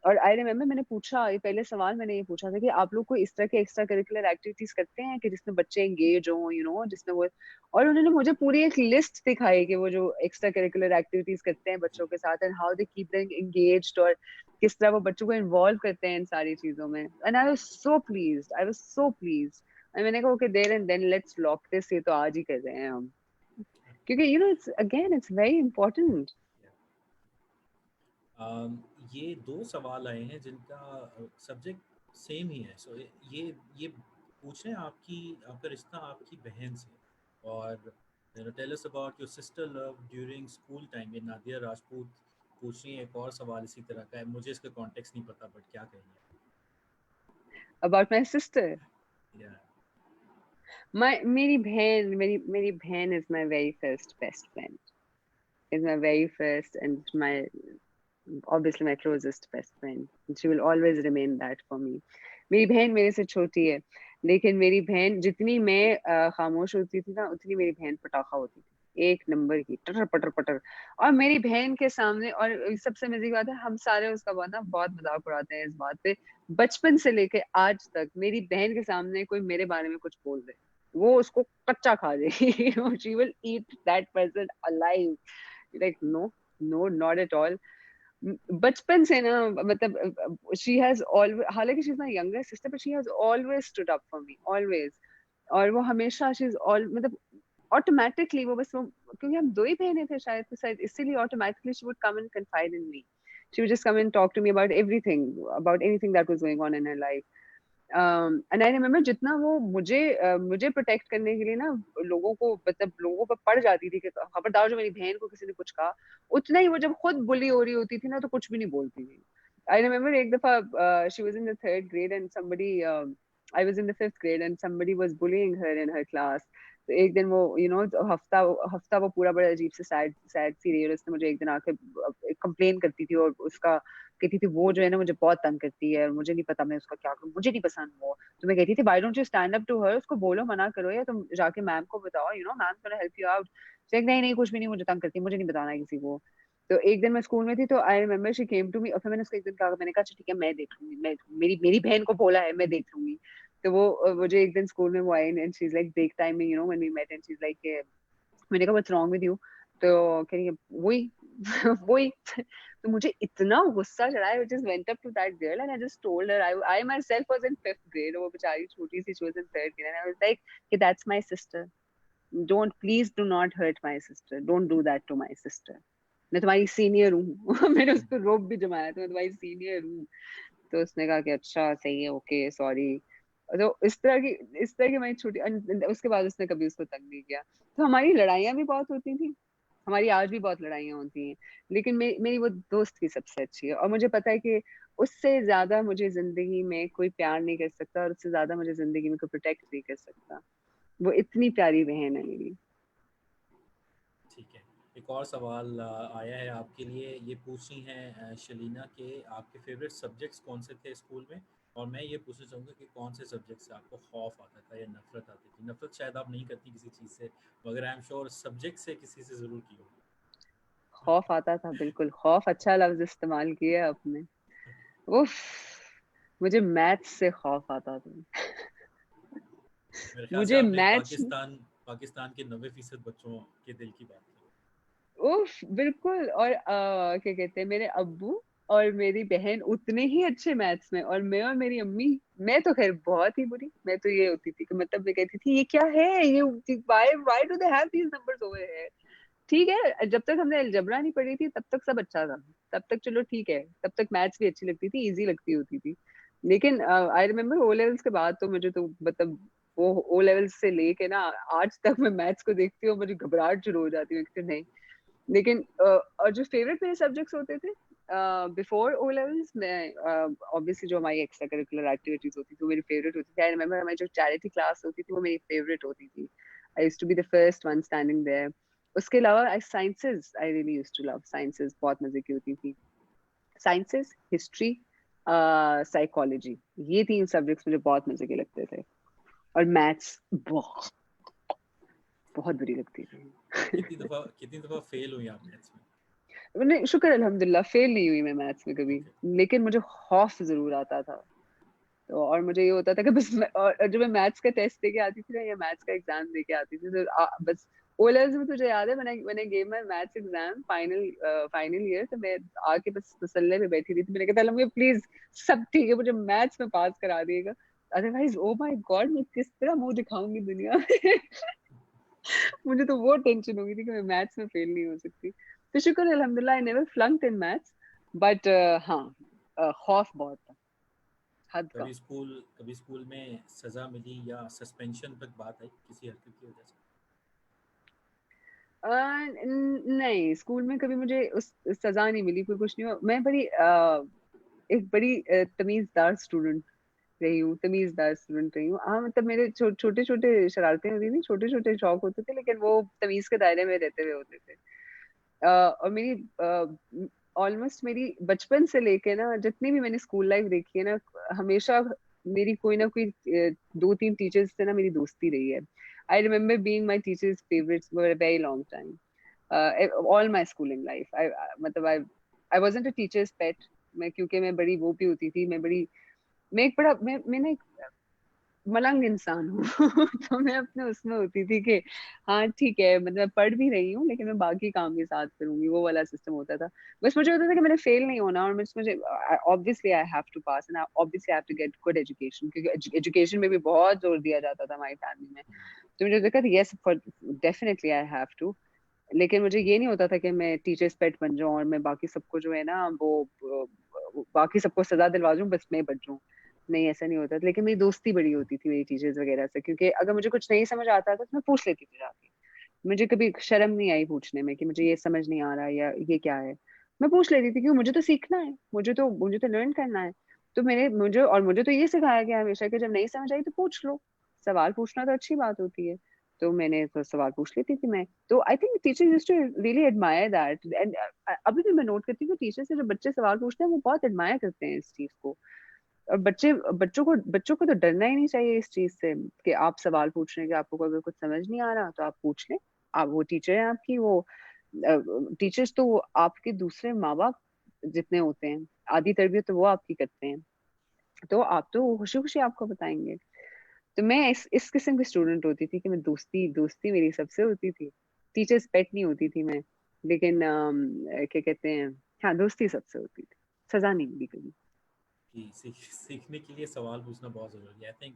Speaker 2: और आई रिमेम्बर मैंने पूछा, ये पहले सवाल मैंने ये पूछा था कि आप लोग को इस तरह के एक्स्ट्रा करिकुलर एक्टिविटीज करते हैं कि जिसमें बच्चे एंगेज हों, जिसमें वो। और उन्होंने मुझे पूरी एक लिस्ट दिखाई कि वो जो एक्स्ट्रा करिकुलर एक्टिविटीज करते हैं
Speaker 1: जी।
Speaker 2: बच्चों के साथ, and how they keep them engaged, और किस तरह वो बच्चों को इन्वॉल्व करते हैं इन सारी चीजों में। And I was so pleased. मैंने कहा okay, there and then let's lock this, ये तो आज ही कर रहे हैं हम। क्योंकि it's again it's very important.
Speaker 1: Um, ये 2 सवाल आए हैं जिनका सब्जेक्ट सेम ही है। सो ये पूछ रहे हैं आपका रिश्ता आपकी बहन से, और tell us about your sister love during school time. ये नादिया राजपूत पूछ रही हैं। एक और सवाल इसी तरह का है, मुझे इसका कॉन्टेक्स्ट नहीं पता, बट क्या कहेंगे?
Speaker 2: About my sister.
Speaker 1: या
Speaker 2: मेरी बहन is my very first best friend. Is my very first and my obviously my closest best friend. She will always remain that for me. मेरी बहन मेरे से छोटी है, लेकिन मेरी बहन जितनी मैं खामोश होती थी ना, उतनी मेरी बहन पटाखा होती थी, एक नंबर की टटर पटर पटर। और मेरी बहन के सामने, और सबसे मजे की बात है, हम सारे उसका बहुत ना बहुत मजाक उड़ाते हैं इस बात पे, बचपन से लेके आज तक मेरी बहन के सामने कोई मेरे बारे में कुछ बोल दे, वो उसको कच्चा खा जाएगी। She will eat that person alive. Like no, no not at all. बचपन से ना, मतलब शी हैज ऑलवेज, हालांकि she is my younger sister, but she has always stood up for me, always. और वो हमेशा शी इज ऑल, मतलब ऑटोमेटिकली वो बस वो, क्योंकि हम दो ही बहनें थे शायद, तो शायद इसीलिए automatically she would come and confide in me. She would just come and talk to me about everything, about anything that was going on in her life. And I remember जितना वो मुझे प्रोटेक्ट करने के लिए ना लोगों को, मतलब लोगों पर पड़ जाती थी कि खबरदार जो मेरी बहन को किसी ने कुछ कहा, उतना ही वो जब खुद बुली हो रही होती थी ना, तो कुछ भी नहीं बोलती थी। आई रिमेम्बर एक दफा she was in the third grade and somebody, I was in the fifth grade and somebody was bullying her in her class. तो एक दिन वो हफ्ता हफ्ता वो पूरा बड़ा अजीब से सैड सैड सी रही, और उसने मुझे एक दिन आके कंप्लेन करती थी, और उसका कहती थी वो जो है ना मुझे बहुत तंग करती है, और मुझे नहीं पता मैं उसका क्या करूं, मुझे नहीं पसंद वो। तो मैं कहती थी why don't you stand up to her, उसको बोलो, मना करो, या तुम जाके मैम को बताओ, ma'am gonna help you out. नहीं नहीं, कुछ भी नहीं, मुझे तंग करती, मुझे नहीं बताना है किसी को। तो एक दिन मैं स्कूल में थी, तो I remember she came to me, और फिर मैंने उसको एक दिन कहा, मैंने कहा अच्छा ठीक है, मैं देख लूंगी, मैं मेरी मेरी बहन को बोला है, मैं देख लूंगी। तो वो मुझे एक दिन स्कूल में वो आई and she is like, break time में when we met, and she is like, मैंने कहा व्हाट्स रॉन्ग विद यू। तो कह रही है वही, वही। तो मुझे इतना गुस्सा चढ़ा, I just went up to that girl and I just told her, I myself was in fifth grade, वो बेचारी छोटी सी, she was in third grade, and I was like कि that's my sister, don't please do not hurt my sister, don't do that to my sister. मैं तुम्हारी सीनियर हूँ। मैंने उसको रोब भी जमाया, तो मैं तुम्हारी सीनियर हूँ। तो उसने कहा कि अच्छा सही है, ओके सॉरी। तो इस तरह की हमारी छोटी, उसके बाद उसने कभी उसको तंग नहीं किया। तो हमारी लड़ाइयाँ भी बहुत होती थी, हमारी आज भी बहुत लड़ाइयाँ होती हैं, लेकिन मेरी वो दोस्त भी सबसे अच्छी है, और मुझे पता है कि उससे ज्यादा मुझे जिंदगी में कोई प्यार नहीं कर सकता, और उससे ज्यादा मुझे जिंदगी में कोई प्रोटेक्ट नहीं कर सकता। वो इतनी प्यारी बहन है मेरी।
Speaker 1: ठीक है। एक और सवाल आया है आपके लिए, ये पूछनी है शलीना के आपके फेवरेट सब्जेक्ट्स कौन से थे स्कूल में? और मैं ये पूछना चाहूँगा कि कौन से सब्जेक्ट से आपको खौफ आता था या नफरत आती थी? नफरत शायद आप नहीं करती किसी चीज़ से, मगर आई एम श्योर सब्जेक्ट से किसी से ज़रूर की होगी।
Speaker 2: खौफ आता था, बिल्कुल खौफ अच्छा लफ्ज इस्तेमाल किया आपने। उफ, मुझे मैथ्स से खौफ आता था।
Speaker 1: मेरे ख्याल से
Speaker 2: मुझे
Speaker 1: आपने
Speaker 2: मैथ्स,
Speaker 1: पाकिस्तान के 90% बच्चों के दिल की बात की।
Speaker 2: उफ बिल्कुल। और क्या कहते हैं, मेरे अब्बू और मेरी बहन उतने ही अच्छे मैथ्स में, और मैं और मेरी अम्मी, मैं तो खैर बहुत ही बुरी। मैं तो ये होती थी कि मतलब मैं कहती थी ये क्या है, ये why why do they have these numbers over here. ठीक है, जब तक हमने अलजबरा नहीं पढ़ी थी तब तक सब अच्छा था, तब तक चलो ठीक है, तब तक मैथ्स भी अच्छी लगती थी, इजी लगती होती थी। लेकिन आई रिमेम्बर ओ लेवल्स के बाद तो मुझे तो मतलब वो ओ लेवल्स से लेके ना आज तक मैं मैथ्स को देखती हूँ, मुझे घबराहट शुरू हो जाती है कि नहीं। लेकिन और जो फेवरेट मेरे सब्जेक्ट्स होते थे बिफोर ओ लेवल्स में, ऑब्वियसली जो हमारी एक्स्ट्रा करिकुलर एक्टिविटीज होती थी वो मेरी फेवरेट होती थी। आई रिमेम्बर हमारी जो चैरिटी क्लास होती थी वो मेरी फेवरेट होती थी। I used to be the first one standing there. उसके अलावा I sciences, I really used to love sciences, बहुत मजे की होती थी। साइंसेस, हिस्ट्री, साइकोलॉजी, ये तीन सब्जेक्ट्स मुझे बहुत मजे के लगते थे। और मैथ्स बहुत बहुत बुरी लगती थी।
Speaker 1: कितनी दफ़ा फेल हुई आप मैथ्स में?
Speaker 2: मैंने शुक्र अल्हम्दुलिल्लाह फेल नहीं हुई मैं मैथ्स में कभी,
Speaker 1: ओके।
Speaker 2: लेकिन मुझे खौफ जरूर आता था। तो और मुझे ये होता था कि बस और जब मैं मैथ्स का टेस्ट देके आती थी ना, या मैथ्स का एग्जाम देके आती थी, तो बस ओ लेवल्स में तुझे याद है मैंने gave my maths exam final year, तो मैं आके बस मुसल्ले पे बैठी थी, तो मैंने कहा था मुझे प्लीज सब ठीक है, मुझे मैथ्स में पास करा दिएगा, अदरवाइज ओ माय गॉड मैं किस तरह मुंह दिखाऊंगी दुनिया में। मुझे तो वो टेंशन हो गई थी कि मैं मैथ्स में फेल नहीं हो सकती। तो शुक्र अल्हम्दुलिल्लाह I never flunked in maths, but हाँ, खौफ बहुत था, हद का।
Speaker 1: कभी स्कूल में सज़ा मिली या सस्पेंशन तक बात आई किसी हरकत की वजह से?
Speaker 2: नहीं, स्कूल में कभी मुझे उस सजा नहीं मिली, कोई कुछ नहीं हुआ। मैं बड़ी एक बड़ी तमीजदार स्टूडेंट, रही हूँ, तमीज़दार स्टूडेंट रही हूँ। हाँ, मतलब मेरे छोटे-छोटे शरारतें होती थी, छोटे-छोटे शौक होते थे, लेकिन वो तमीज़ के दायरे में रहते हुए होते थे। और मेरी ऑलमोस्ट मेरी बचपन से लेके ना जितनी भी मैंने स्कूल लाइफ देखी है ना, हमेशा मेरी कोई ना कोई 2-3 टीचर्स से ना मेरी दोस्ती रही है। I remember being my teachers favourites for a very long time. All my schooling life मतलब आई वाज़न्ट अ टीचर्स पेट। मैं क्योंकि मैं बड़ी वो भी होती थी, मैं एक बड़ा मैं ना एक मलंग इंसान हूँ। तो मैं अपने उसमें होती थी कि हाँ ठीक है, मतलब मैं पढ़ भी रही हूँ लेकिन मैं बाकी काम भी साथ करूंगी, वो वाला सिस्टम होता था। बस मुझे होता था कि मैंने फेल नहीं होना, और मुझे obviously I have to pass and obviously I have to get good education, क्योंकि एजुकेशन में भी बहुत जोर दिया जाता था हमारी फैमिली में। तो मुझे लगता था yes for definitely I have to. लेकिन मुझे ये नहीं होता था कि मैं टीचर्स पेट बन जाऊं और मैं बाकी सबको जो है ना बाकी सबको सजा दिलवा दूं, बस मैं बच जाऊं। नहीं, ऐसा नहीं होता था। लेकिन मेरी दोस्ती बड़ी होती थी मेरी टीचर्स वगैरह से, क्योंकि अगर मुझे कुछ नहीं समझ आता था तो मैं पूछ लेती थी जाके। मुझे कभी शर्म नहीं आई पूछने में कि मुझे ये समझ नहीं आ रहा है या ये क्या है। मैं पूछ लेती थी क्योंकि मुझे तो सीखना है, मुझे तो लर्न करना है। तो मुझे तो ये सिखाया गया हमेशा कि जब नहीं समझ आई तो पूछ लो। सवाल पूछना तो अच्छी बात होती है। तो मैंने तो सवाल पूछ लेती थी मैं। तो I think teacher used to really admire that, and अभी भी मैं नोट करती हूँ कि टीचर से जो बच्चे सवाल पूछते हैं वो बहुत एडमायर करते हैं इस चीज को। और बच्चों को तो डरना ही नहीं चाहिए इस चीज से कि आप सवाल पूछ रहे हैं, कि आपको अगर कुछ समझ नहीं आ रहा तो आप पूछ लें। आप वो टीचर है आपकी, वो टीचर्स तो वो आपके दूसरे माँ बाप जितने होते हैं। आधी तरबियत तो वो आपकी करते हैं। तो आप तो खुशी खुशी आपको बताएंगे। तो मैं इस किस्म की स्टूडेंट होती थी कि मैं दोस्ती दोस्ती मेरी सबसे होती थी। टीचर्स पेट नहीं होती थी मैं। लेकिन क्या कहते हैं, हाँ दोस्ती सबसे होती थी। सजा नहीं मिली कभी।
Speaker 1: कि सीखने के लिए सवाल पूछना बहुत ज़रूरी है। आई थिंक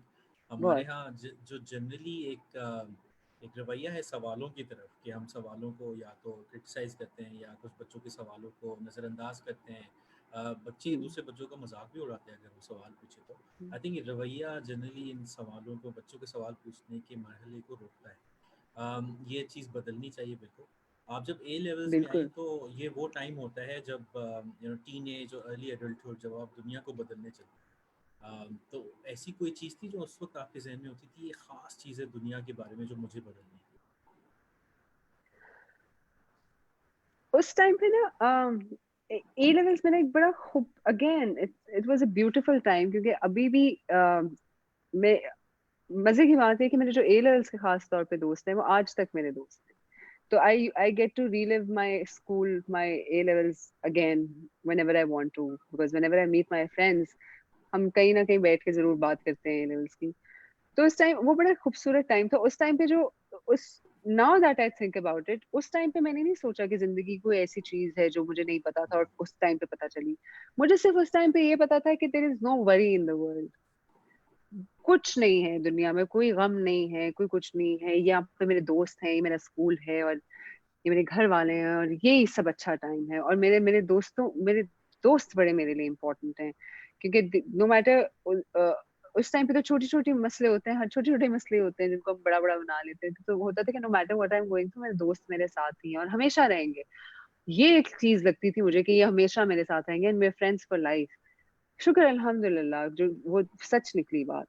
Speaker 1: हमारे
Speaker 2: बहुत।
Speaker 1: यहाँ जो जनरली एक रवैया है सवालों की तरफ, कि हम सवालों को या तो क्रिटिसाइज़ करते हैं या कुछ बच्चों के सवालों को नज़रअंदाज करते हैं। बच्चे
Speaker 2: हम्म,
Speaker 1: दूसरे बच्चों का मजाक भी उड़ाते हैं अगर वो सवाल पूछे तो।
Speaker 2: हम्म,
Speaker 1: आई थिंक ये रवैया जनरली इन सवालों को, बच्चों के सवाल पूछने के मरहले को रोकता है। ये चीज़ बदलनी चाहिए बिल्कुल। आप जब ए लेवल्स में आई
Speaker 2: बिल्कुल।
Speaker 1: तो ये वो टाइम होता है जब टीन एज और अर्ली एडल्टहुड, जब आप दुनिया को बदलने चलते हैं। तो ऐसी कोई चीज़ थी जो उस वक्त आपके जहन में होती थी, ये ख़ास चीज़ है दुनिया के बारे में जो मुझे बदलनी है?
Speaker 2: उस टाइम पे ना ए लेवल्स में ना एक बड़ा खूब again it it was a beautiful time, क्योंकि अभी भी मैं मजे की बात है कि मेरे जो ए लेवल्स के खास तौर पे दोस्त हैं वो आज तक मेरे दोस्त हैं। तो I get to relive my school my A levels again whenever I want to, because whenever I meet my friends हम कहीं ना कहीं बैठ के जरूर बात करते हैं ए लेवल्स की। तो उस टाइम वो बड़ा खूबसूरत टाइम था। उस टाइम पे जो उस now that I think about it, उस टाइम पे मैंने नहीं सोचा कि जिंदगी कोई ऐसी चीज है जो मुझे नहीं पता था और उस टाइम पे पता चली। मुझे सिर्फ उस टाइम पे ये पता था कि there is no worry in the world. कुछ नहीं है दुनिया में, कोई गम नहीं है, कोई कुछ नहीं है। यहाँ पे मेरे दोस्त हैं, ये मेरा स्कूल है, और ये मेरे घर वाले हैं, और यही सब अच्छा टाइम है। और मेरे दोस्त बड़े मेरे लिए इम्पोर्टेंट हैं, क्योंकि नो मैटर उस टाइम पे तो छोटी छोटी मसले होते हैं, हर छोटे छोटे मसले होते हैं जिनको हम बड़ा बड़ा बना लेते हैं। तो होता था कि no matter what I am going through, मेरे दोस्त मेरे साथ ही हैं और हमेशा रहेंगे। ये एक चीज लगती थी मुझे कि ये हमेशा मेरे साथ रहेंगे एंड मेरे फ्रेंड्स फॉर लाइफ। शुक्र अल्हम्दुलिल्लाह जो वो सच निकली बात।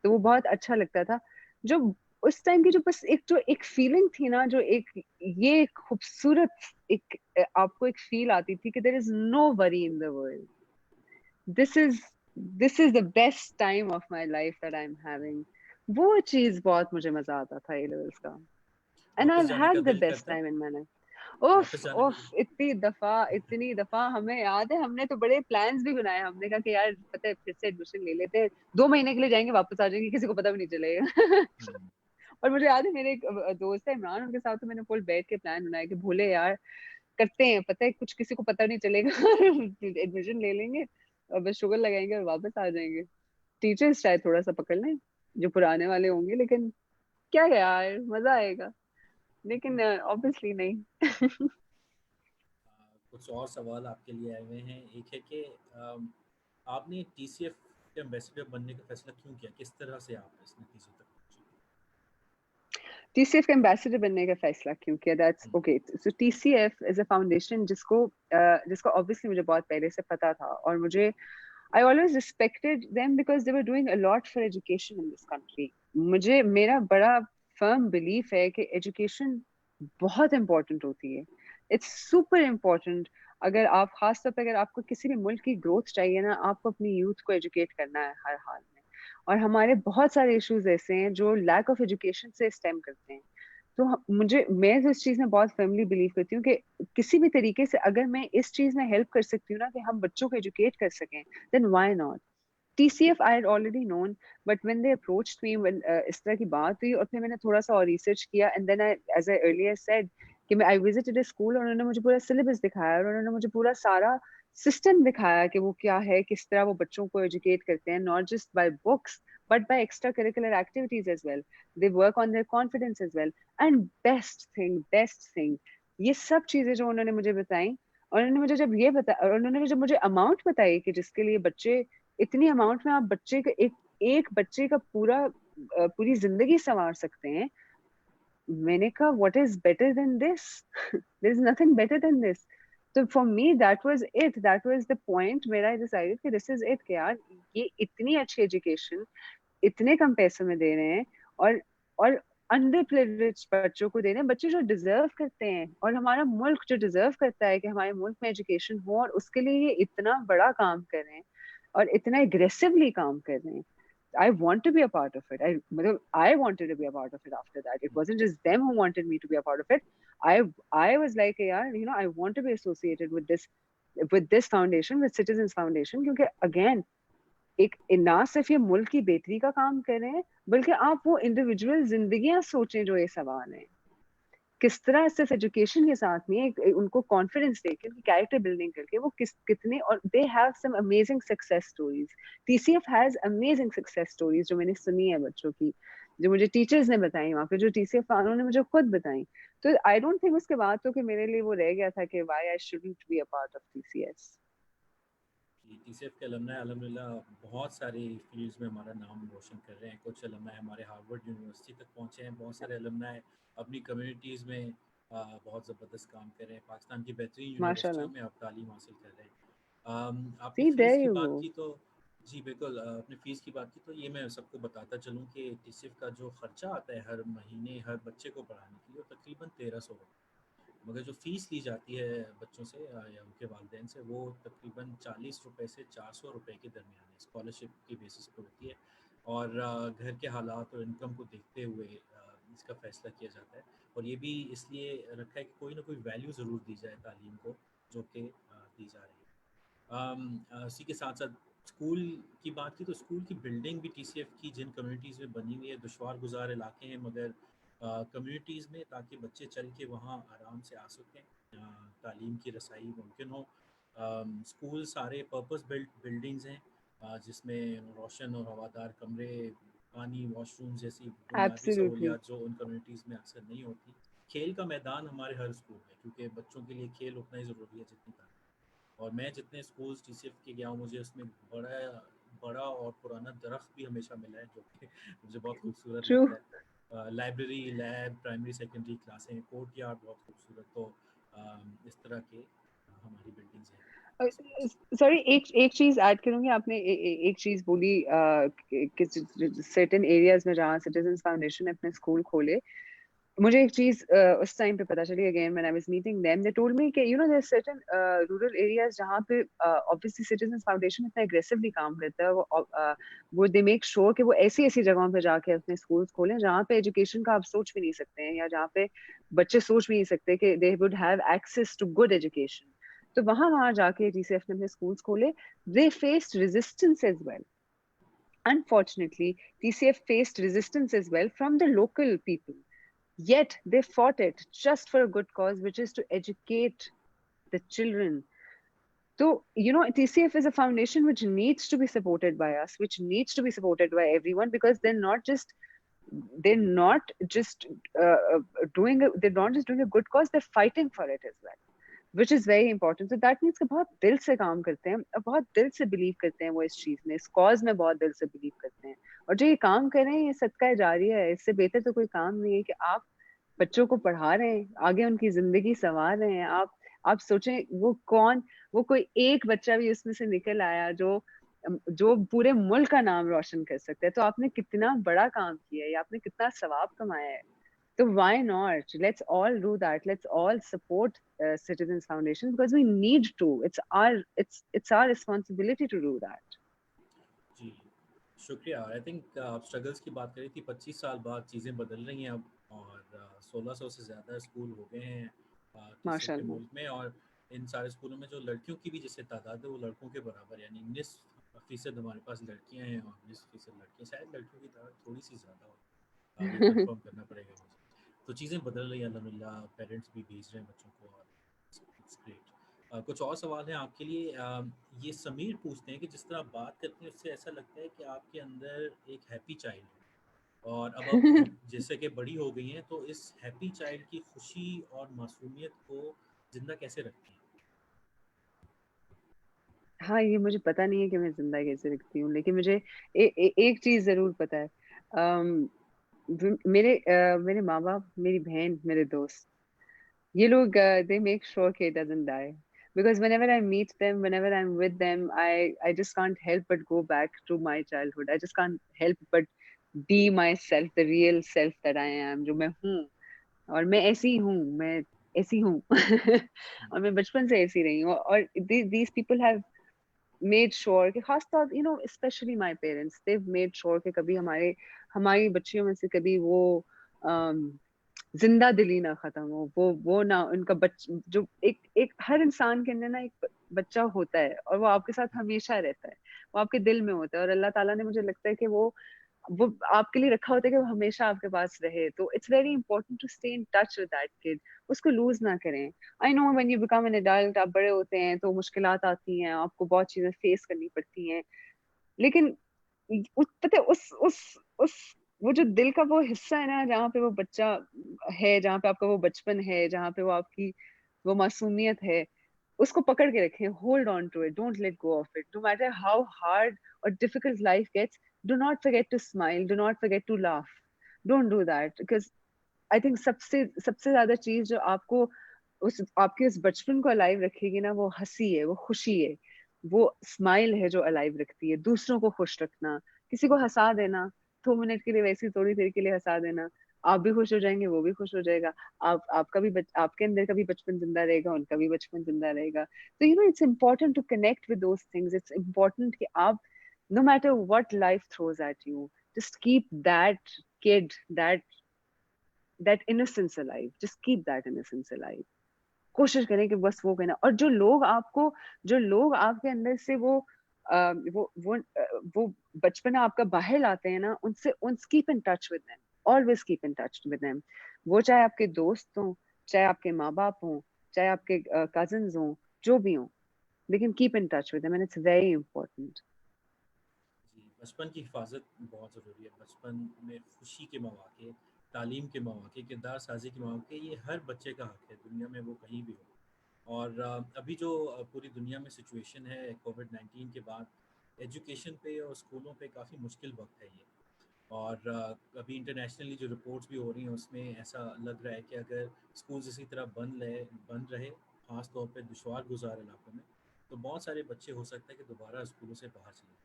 Speaker 2: तो वो बहुत अच्छा लगता था। जो उस टाइम की जो एक फीलिंग थी ना, जो एक ये खूबसूरत एक आपको एक फील आती थी कि there is no worry in the world. This is this is the best time of my life that I am having. वो चीज बहुत मुझे मजा आता था ए लेवल्स का। एंड आई
Speaker 1: वापस
Speaker 2: हैव
Speaker 1: जाने का
Speaker 2: हैड द
Speaker 1: दिल
Speaker 2: बेस्ट
Speaker 1: करता है?
Speaker 2: Time in my life. उफ
Speaker 1: वापस जाने का
Speaker 2: उफ,
Speaker 1: दिल?
Speaker 2: इतनी दफा हमें याद है, हमने तो बड़े प्लान्स भी बनाए। हमने कहा कि यार पता है फिर से एडमिशन ले लेते हैं, 2 महीने के लिए जाएंगे वापस आ जाएंगे, किसी को पता भी नहीं चलेगा।
Speaker 1: हम्म।
Speaker 2: और मुझे याद है मेरे एक दोस्त है इमरान, उनके साथ तो मैंने फुल बैठ के प्लान बनाया कि भोले यार करते हैं, पता है कुछ किसी को पता नहीं चलेगा। एडमिशन ले लेंगे और बस शुगर लगाएंगे और वापस आ जाएंगे। टीचर्स शायद थोड़ा सा पकड़ लें जो पुराने वाले होंगे, लेकिन क्या है यार मजा आएगा। लेकिन ऑब्वियसली नहीं।
Speaker 1: कुछ और सवाल आपके लिए आए हुए हैं। एक है कि आपने टीसीएफ के एम्बेसडर बनने का फैसला क्यों किया? किस तरह से आप इस नतीजे तक पहुंचे?
Speaker 2: टीसीएफ का एम्बेसडर बनने का फैसला क्यों किया? That's
Speaker 1: hmm.
Speaker 2: Okay. So TCF is a foundation जिसको जिसको ऑब्वियसली मुझे बहुत पहले से पता था, और मुझे I always respected them because they were doing a lot for education in this country. मुझे मेरा बड़ा firm belief है कि education बहुत important होती है. It's super important. अगर आप खास तौर पे अगर आपको किसी भी मुल्क की ग्रोथ चाहिए ना, आपको अपनी यूथ को एजुकेट करना है हर हाल में. और हमारे बहुत सारे इश्यूज ऐसे हैं जो लैक ऑफ एजुकेशन से स्टेम करते हैं. तो मैं तो इस चीज में बहुत फर्मली बिलीव करती हूँ कि किसी भी तरीके से अगर मैं इस चीज में हेल्प कर सकती हूँ ना कि हम बच्चों को एजुकेट कर सकें, then why not. TCF I had already known, but when they approached me, when इस तरह की बात हुई और फिर मैंने थोड़ा सा और रिसर्च किया, and then as I earlier said, कि I visited a school और उन्होंने मुझे पूरा सिलेबस दिखाया और उन्होंने मुझे पूरा सारा सिस्टम दिखाया कि वो क्या है, किस तरह वो बच्चों को एजुकेट करते हैं, not just by books but by extracurricular activities as well. They work on their confidence as well. And best thing, ये सब चीजें जो उन्होंने मुझे बताई, और उन्होंने मुझे जब ये बताया और उन्होंने जब मुझे अमाउंट बताई कि जिसके लिए बच्चे इतनी अमाउंट में आप बच्चे का एक बच्चे का पूरी जिंदगी संवार सकते हैं, मैंने कहा what is better than this. There is nothing better than this. तो for me that was it, that was the point where I decided कि दिस इज इट, कि यार ये इतनी अच्छी एजुकेशन इतने कम पैसे में दे रहे हैं और अंडर प्रिविलेज बच्चों को दे रहे हैं, बच्चे जो डिजर्व करते हैं, और हमारा मुल्क जो डिजर्व करता है कि हमारे मुल्क में एजुकेशन हो, और उसके लिए ये इतना बड़ा काम कर रहे हैं और इतना एग्रेसिवली काम कर रहे हैं. I want to be a part of it. I wanted to be a part of it after that. It wasn't just them who wanted me to be a part of it. I was like, yeah, I want to be associated with this foundation, with Citizens Foundation, क्योंकि again एक ना सिर्फ ये मुल्क की बेहतरी का काम कर रहे हैं, बल्कि आप वो इंडिविजुअल जिंदगियां सोचें जो ये सवाल हैं, किस तरह सिर्फ एजुकेशन के साथ में उनको कॉन्फिडेंस देके उनकी कैरेक्टर बिल्डिंग करके वो कितने, और they have some amazing success stories. TCF has amazing success stories जो मैंने सुनी है बच्चों की, जो मुझे टीचर्स ने बताई वहाँ पे, जो TCF वालों ने मुझे खुद बताई. तो आई डोंट थिंक उसके बाद तो कि मेरे लिए वो रह गया था कि why I shouldn't be a part of TCS.
Speaker 1: TCF के अलमनाई अल्हम्दुलिल्लाह बहुत सारी फील्ड्स में हमारा नाम रोशन कर रहे हैं. कुछ अलमनाई हमारे हार्वर्ड यूनिवर्सिटी तक पहुँचे हैं, बहुत सारे अलमनाई अपनी कम्युनिटीज़ में बहुत ज़बरदस्त काम कर रहे हैं, पाकिस्तान की बेहतरीन यूनिवर्सिटियों
Speaker 2: माशाल्लाह.
Speaker 1: में अब तालीम हासिल कर रहे हैं. आपने
Speaker 2: See,
Speaker 1: फ़ीस
Speaker 2: there
Speaker 1: की
Speaker 2: you
Speaker 1: बात
Speaker 2: go.
Speaker 1: की तो जी बिल्कुल, आपने फ़ीस की बात की तो ये मैं सबको बताता चलूँ कि TCF का जो ख़र्चा आता है हर महीने हर बच्चे को पढ़ाने के लिए वो तकरीबन 1300 रुपये, मगर जो फ़ीस ली जाती है बच्चों से या उनके वालिदैन से वो तकरीबन 40 रुपए से 400 रुपए के दरमियान है, स्कॉलरशिप की बेसिस पे होती है. और घर के हालात और इनकम को देखते हुए इसका फ़ैसला किया जाता है. और ये भी इसलिए रखा है कि कोई ना कोई वैल्यू ज़रूर दी जाए तालीम को, जो कि दी जा रही है. इसी के साथ साथ स्कूल की बात की तो स्कूल की बिल्डिंग भी TCF की जिन कम्युनिटीज़ में बनी हुई है, दुश्वार गुजार इलाके हैं मगर कम्युनिटीज़ में, ताकि बच्चे चल के वहाँ आराम से आ सकें, तालीम की रसाई मुमकिन हो. स्कूल सारे पर्पस बिल्ट बिल्डिंग्स हैं, जिसमें रोशन और हवादार कमरे, पानी, वॉशरूम जैसी बुनियादी
Speaker 2: Absolutely.
Speaker 1: सहूलियात जो उन कम्युनिटीज़ में अक्सर नहीं होती. खेल का मैदान हमारे हर स्कूल में, क्योंकि बच्चों के लिए खेल उतना ही ज़रूरी है जितनी तालीम. और मैं जितने स्कूल्स TCF के गया हूँ, मुझे उसमें बड़ा बड़ा और पुराना दरख्त भी हमेशा मिला है, जो कि मुझे बहुत खूबसूरत लगता
Speaker 2: True.
Speaker 1: है. लाइब्रेरी, लैब, प्राइमरी सेकेंडरी क्लासें, कोर्ट यार्ड बहुत खूबसूरत. तो इस तरह के हमारी बिल्डिंग्स हैं आसपास.
Speaker 2: सॉरी, एक चीज ऐड करूंगी. आपने एक चीज बोली कि सर्टेन एरियाज में जहाँ सिटीजंस फाउंडेशन ने अपने स्कूल खोले, मुझे एक चीज उस टाइम पे पता चली. Again when I was meeting them, they told me कि देयर सर्टेन रूरल एरियाज जहाँ पे ऑब्वियसली सिटीजंस फाउंडेशन इतना एग्रेसिवली काम करता है. वो दे मेक श्योर कि वो ऐसी ऐसी जगहों पे जाके अपने स्कूल्स खोलें जहाँ पे एजुकेशन का आप सोच भी नहीं सकते हैं, या जहाँ पे बच्चे सोच भी नहीं सकते कि they would have access to good education. तो वहां वहां जाके TCF ने अपने स्कूल्स खोले. They faced resistance as well. Unfortunately, TCF faced resistance as well from the local people. Yet they fought it just for a good cause, which is to educate the children. So, TCF is a foundation which needs to be supported by us, which needs to be supported by everyone, because they're not just doing a good cause, they're fighting for it as well, which is very important. So that means कि बहुत दिल से काम करते हैं और बहुत दिल से बिलीव करते हैं वो इस चीज में, इस कॉज में बहुत दिल से बिलीव करते हैं. और जो ये काम कर रहे हैं ये सदका जारिया है. इससे बेहतर तो कोई काम नहीं है कि आप बच्चों को पढ़ा रहे हैं, आगे उनकी जिंदगी संवार रहे हैं. आप सोचें वो कोई एक बच्चा भी उसमें से निकल आया जो जो पूरे मुल्क का नाम रोशन कर सकता है, तो आपने कितना बड़ा काम किया है, या आपने कितना सवाब कमाया है। तो why not? Let's all do that. Let's all support Citizens Foundation because we need to. It's our responsibility to do that.
Speaker 1: जी, शुक्रिया। आई थिंक आप स्ट्रगल्स की बात करी थी, 25 साल बाद चीज़ें बदल रही हैं अब, और 1600 से ज़्यादा स्कूल हो गए हैं TCF के
Speaker 2: माशाल्लाह।
Speaker 1: मुल्क में, और इन सारे स्कूलों में जो लड़कियों की भी जैसे तादाद है वो लड़कों के बराबर, यानी 19% हमारे पास लड़कियां हैं और 19% लड़कियां, शायद लड़कियों की तादाद थोड़ी सी ज़्यादा हो, ये कंफर्म करना पड़ेगा मुझे। तो चीज़ें बदल रही हैं अल्हम्दुलिल्लाह, पेरेंट्स भी भेज रहे हैं बच्चों को, और इट्स ग्रेट। कुछ और सवाल हैं आपके लिए। ये समीर पूछते हैं कि जिस तरह आप बात करते हैं उससे ऐसा लगता है कि आपके अंदर एक हैप्पी चाइल्ड है, और अब आप जैसे कि बड़ी हो गई हैं, तो इस हैप्पी चाइल्ड की खुशी और मासूमियत को जिंदा कैसे रखती हैं?
Speaker 2: हाँ, ये मुझे पता नहीं है कि मैं जिंदा कैसे रखती हूँ, लेकिन मुझे एक चीज जरूर पता है। अम, मेरे माँ बाप, मेरी बहन, मेरे दोस्त, ये लोग they make sure कि it doesn't die. Because whenever I meet them, whenever I'm with them, I just can't help but go back to my childhood. I just can't help but be myself, the real self that I am, जो मैं हूँ। और मैं ऐसी ही हूँ, मैं ऐसी हूँ। और मैं बचपन से ऐसी रही हूँ। और these people have made sure कि खास तौर, especially my parents, they've made sure कि कभी हमारी बच्चियों में से कभी वो जिंदा दिली ना खत्म हो, वो ना उनका जो एक एक हर इंसान के अंदर ना एक बच्चा होता है, और वो आपके साथ हमेशा रहता है, वो आपके दिल में होता है, और अल्लाह ताला ने, मुझे लगता है कि वो आपके लिए रखा होता है कि वो हमेशा आपके पास रहे। तो it's very important to stay in touch with that kid, उसको लूज ना करें। I know when you become an adult, आप बड़े होते हैं तो मुश्किलात आती हैं, आपको बहुत चीजें फेस करनी पड़ती हैं, लेकिन पता है उस वो जो दिल का वो हिस्सा है ना, जहाँ पे वो बच्चा है, जहाँ पे आपका वो बचपन है, जहाँ पे वो आपकी वो मासूमियत है, उसको पकड़ के रखें। Hold on to it, don't let go of it, no matter how hard और difficult life gets. Do not forget to smile, do not forget to laugh, don't do that. Because I think सबसे सबसे ज्यादा चीज जो आपको उस आपके उस बचपन को अलाइव रखेगी ना, वो हंसी है, वो खुशी है, वो स्माइल है जो अलाइव रखती है। दूसरों को खुश रखना, किसी को हंसा देना, 2 मिनट के लिए, वैसी थोड़ी देर के लिए हंसा देना, आप भी खुश हो जाएंगे, वो भी खुश हो जाएगा। आपके अंदर का भी बचपन जिंदा रहेगा, उनका भी बचपन जिंदा रहेगा। तो it's important to connect with those things. It's important कि आप, no matter what life throws at you, just keep that kid, that innocence alive. Just keep that innocence alive. कोशिश करें कि बस वो कहना। और जो लोग आपके अंदर से वो बचपना आपका बाहर लाते हैं ना, उनसे keep in touch with them, always keep in touch with them. वो चाहे आपके दोस्त हों, चाहे आपके माँ बाप हों, चाहे आपके कजिन्स हों, जो भी हों, लेकिन keep in touch with them, and it's very important.
Speaker 1: जी, बचपन की हिफाजत बहुत ज़रूरी है। बचपन में खुशी के मौके, तालीम के मौके, किरदार साजी के मौके, ये हर बच्चे का हक है, दुनिया में वो कहीं भी हो। और अभी जो पूरी दुनिया में सिचुएशन है कोविड-19 के बाद, एजुकेशन पे और स्कूलों पे काफ़ी मुश्किल वक्त है ये। और अभी इंटरनेशनली जो रिपोर्ट्स भी हो रही हैं उसमें ऐसा लग रहा है कि अगर स्कूल इसी तरह बंद रहे, ख़ास तौर पे दुश्वार गुजार इलाकों में, तो बहुत सारे बच्चे हो सकता है कि दोबारा स्कूलों से बाहर चले,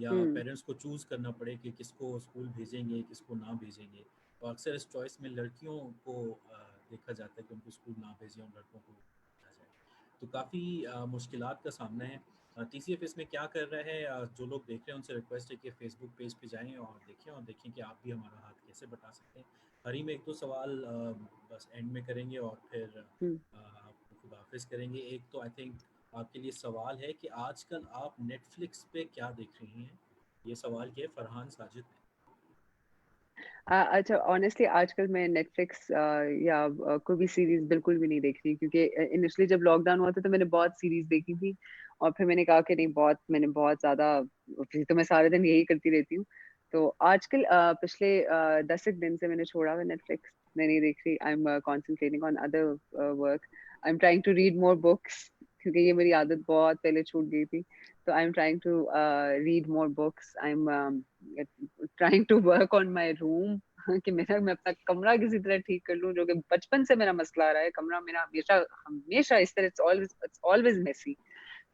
Speaker 1: या
Speaker 2: हम्म।
Speaker 1: पेरेंट्स को चूज़ करना पड़े कि किसको स्कूल भेजेंगे, किसको ना भेजेंगे। तो अक्सर इस चॉइस में लड़कियों को देखा जाता है कि उनको स्कूल ना भेजें और लड़कों को भेजा जाए। तो काफ़ी मुश्किलात का सामना है। TCF इसमें क्या कर रहा है, जो लोग देख रहे हैं उनसे रिक्वेस्ट है कि फेसबुक पेज पे जाएं और देखें कि आप भी हमारा हाथ कैसे बटा सकते हैं। हरी में एक दो सवाल बस एंड में करेंगे, और फिर
Speaker 2: हम्म।
Speaker 1: आपको खुदा हाफिज़ करेंगे। एक तो आई थिंक आपके लिए सवाल है कि आजकल आप नेटफ्लिक्स पे क्या देख रही हैं? ये सवाल किया है फरहान साजिद ने।
Speaker 2: अच्छा, ऑनेस्टली आजकल मैं नेटफ्लिक्स या कोई भी सीरीज बिल्कुल भी नहीं देख रही, क्योंकि इनिशियली जब लॉकडाउन हुआ था तो मैंने बहुत सीरीज देखी थी, और फिर मैंने कहा कि नहीं, मैंने बहुत ज्यादा, फिर तो मैं सारे दिन यही करती रहती हूँ। तो आजकल पिछले 10 एक दिन से मैंने छोड़ा हुआ नेटफ्लिक्स, मैं नहीं देख रही। I am concentrating on other work. I am trying to read more books, क्योंकि ये मेरी आदत बहुत पहले छूट गई थी। तो I am trying to read more books. I am trying to work on my room, कि मैं अपना कमरा किसी तरह ठीक कर लूं, जो कि बचपन से मेरा मसला रहा है। कमरा मेरा हमेशा हमेशा इस तरह, इट्स ऑलवेज मेसी।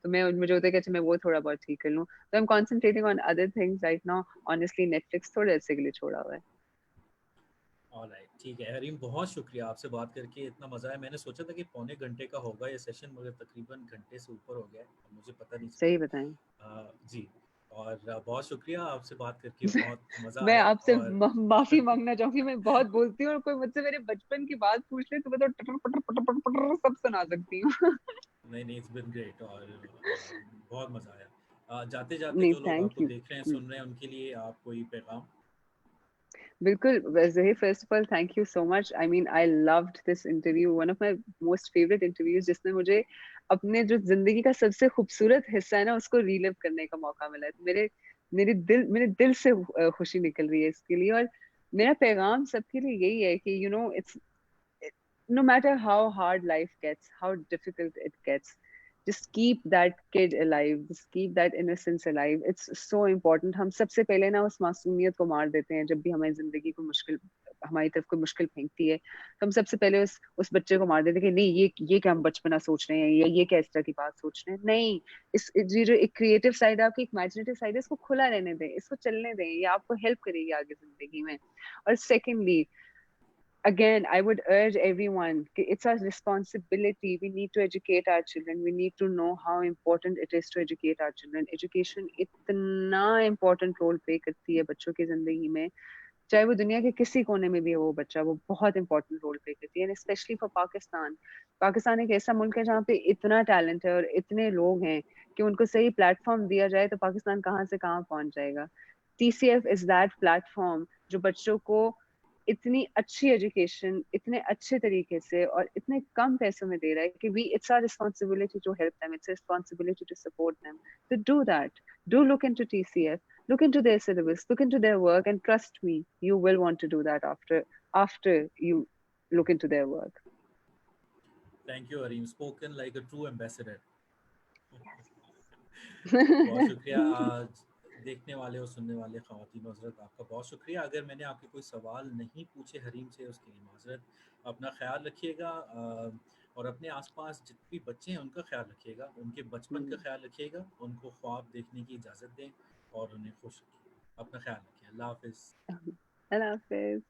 Speaker 2: तो मैं मुझे होता है कि अच्छा मैं वो थोड़ा बहुत ठीक कर लूँ, तो I M concentrating on other things right now. Honestly Netflix थोड़े अरसे के लिए छोड़ा हुआ है।
Speaker 1: ऑलराइट, ठीक है हरीम, बहुत शुक्रिया, आपसे बात करके इतना मज़ा आया। मैंने सोचा था कि पौने घंटे का होगा ये सेशन, मगर तकरीबन घंटे से ऊपर हो गया है, और मुझे पता नहीं चला।
Speaker 2: सही बताएं।
Speaker 1: जी, और बहुत शुक्रिया, आपसे बात करके बहुत मज़ा
Speaker 2: मैं
Speaker 1: आया।
Speaker 2: आपसे
Speaker 1: और
Speaker 2: माफी मांगना चाहूंगी, मैं बहुत बोलती हूँ और कोई मुझसे मेरे बचपन की बात पूछ ले तो मैं तो टटर पटर पटर पटर पटर सब सुना सकती हूँ।
Speaker 1: नहीं नहीं, इट्स बिन ग्रेट, और बहुत मज़ा आया। जाते जाते
Speaker 2: नहीं,
Speaker 1: जो लोग
Speaker 2: थैंक
Speaker 1: आपको
Speaker 2: यू।
Speaker 1: देख रहे हैं सुन रहे हैं उनके लिए आप कोई पैगाम?
Speaker 2: बिल्कुल, वैसे first of all thank you so much. I mean I loved this interview, one of my most favourite interviews, जिसमें मुझे अपने जो जिंदगी का सबसे खूबसूरत हिस्सा है ना उसको रीलिव करने का मौका मिला है। तो मेरे दिल से खुशी निकल रही है इसके लिए। और मेरा पैगाम सबके लिए यही है कि you know it's, no matter how hard life gets, how difficult it gets, just keep that kid alive, just keep that innocence alive. It's so important. हम सबसे पहले ना उस मासूमियत को मार देते हैं जब भी हमारी जिंदगी को मुश्किल, हमारी तरफ कोई मुश्किल फेंकती है, तो हम सबसे पहले उस बच्चे को मार देते हैं कि नहीं ये क्या हम बचपना सोच रहे हैं, या ये क्या इस तरह की बात सोच रहे हैं। नहीं, ये जो एक क्रिएटिव साइड है आपकी, एक इमेजिनेटिव साइड है, इसको खुला रहने दें, इसको चलने दें, ये आपको हेल्प करेगी आगे जिंदगी में। और secondly, again, I would urge everyone, it's our responsibility. We need to educate our children. We need to know how important it is to educate our children. Education इतना important role play करती है बच्चों की जिंदगी में, चाहे वो दुनिया के किसी कोने में भी हो वो बच्चा, वो बहुत इंपॉर्टेंट रोल प्ले करती है। And specially for Pakistan. Pakistan एक ऐसा मुल्क है जहाँ पे इतना टैलेंट है और इतने लोग हैं कि उनको सही प्लेटफॉर्म दिया जाए तो पाकिस्तान कहाँ से कहाँ पहुंच जाएगा। TCF इज दैट प्लेटफॉर्म जो बच्चों को इतनी अच्छी एजुकेशन इतने अच्छे तरीके से और इतने कम पैसों में दे रहा है कि we, it's our responsibility to help them, it's responsibility to support them. तो do that, do look into TCF, look into their syllabus, look into their work, and trust me, you will want to do that after you look into their work.
Speaker 1: Thank you Hareem, spoken like a true ambassador. बहुत शुक्रिया।
Speaker 2: Yes.
Speaker 1: आज देखने वाले और सुनने वाले ख़वातीन हज़रात, आपका बहुत शुक्रिया। अगर मैंने आपके कोई सवाल नहीं पूछे हरीम से, उसके लिए माज़रत। अपना ख़्याल रखिएगा, और अपने आसपास जितने भी बच्चे हैं उनका ख़्याल रखिएगा, उनके बचपन का ख़्याल रखिएगा, उनको ख्वाब देखने की इजाज़त दें और उन्हें खुश रखिए। अपना ख़्याल रखिए। अल्लाह हाफ़िज़।
Speaker 2: Allah Hafiz.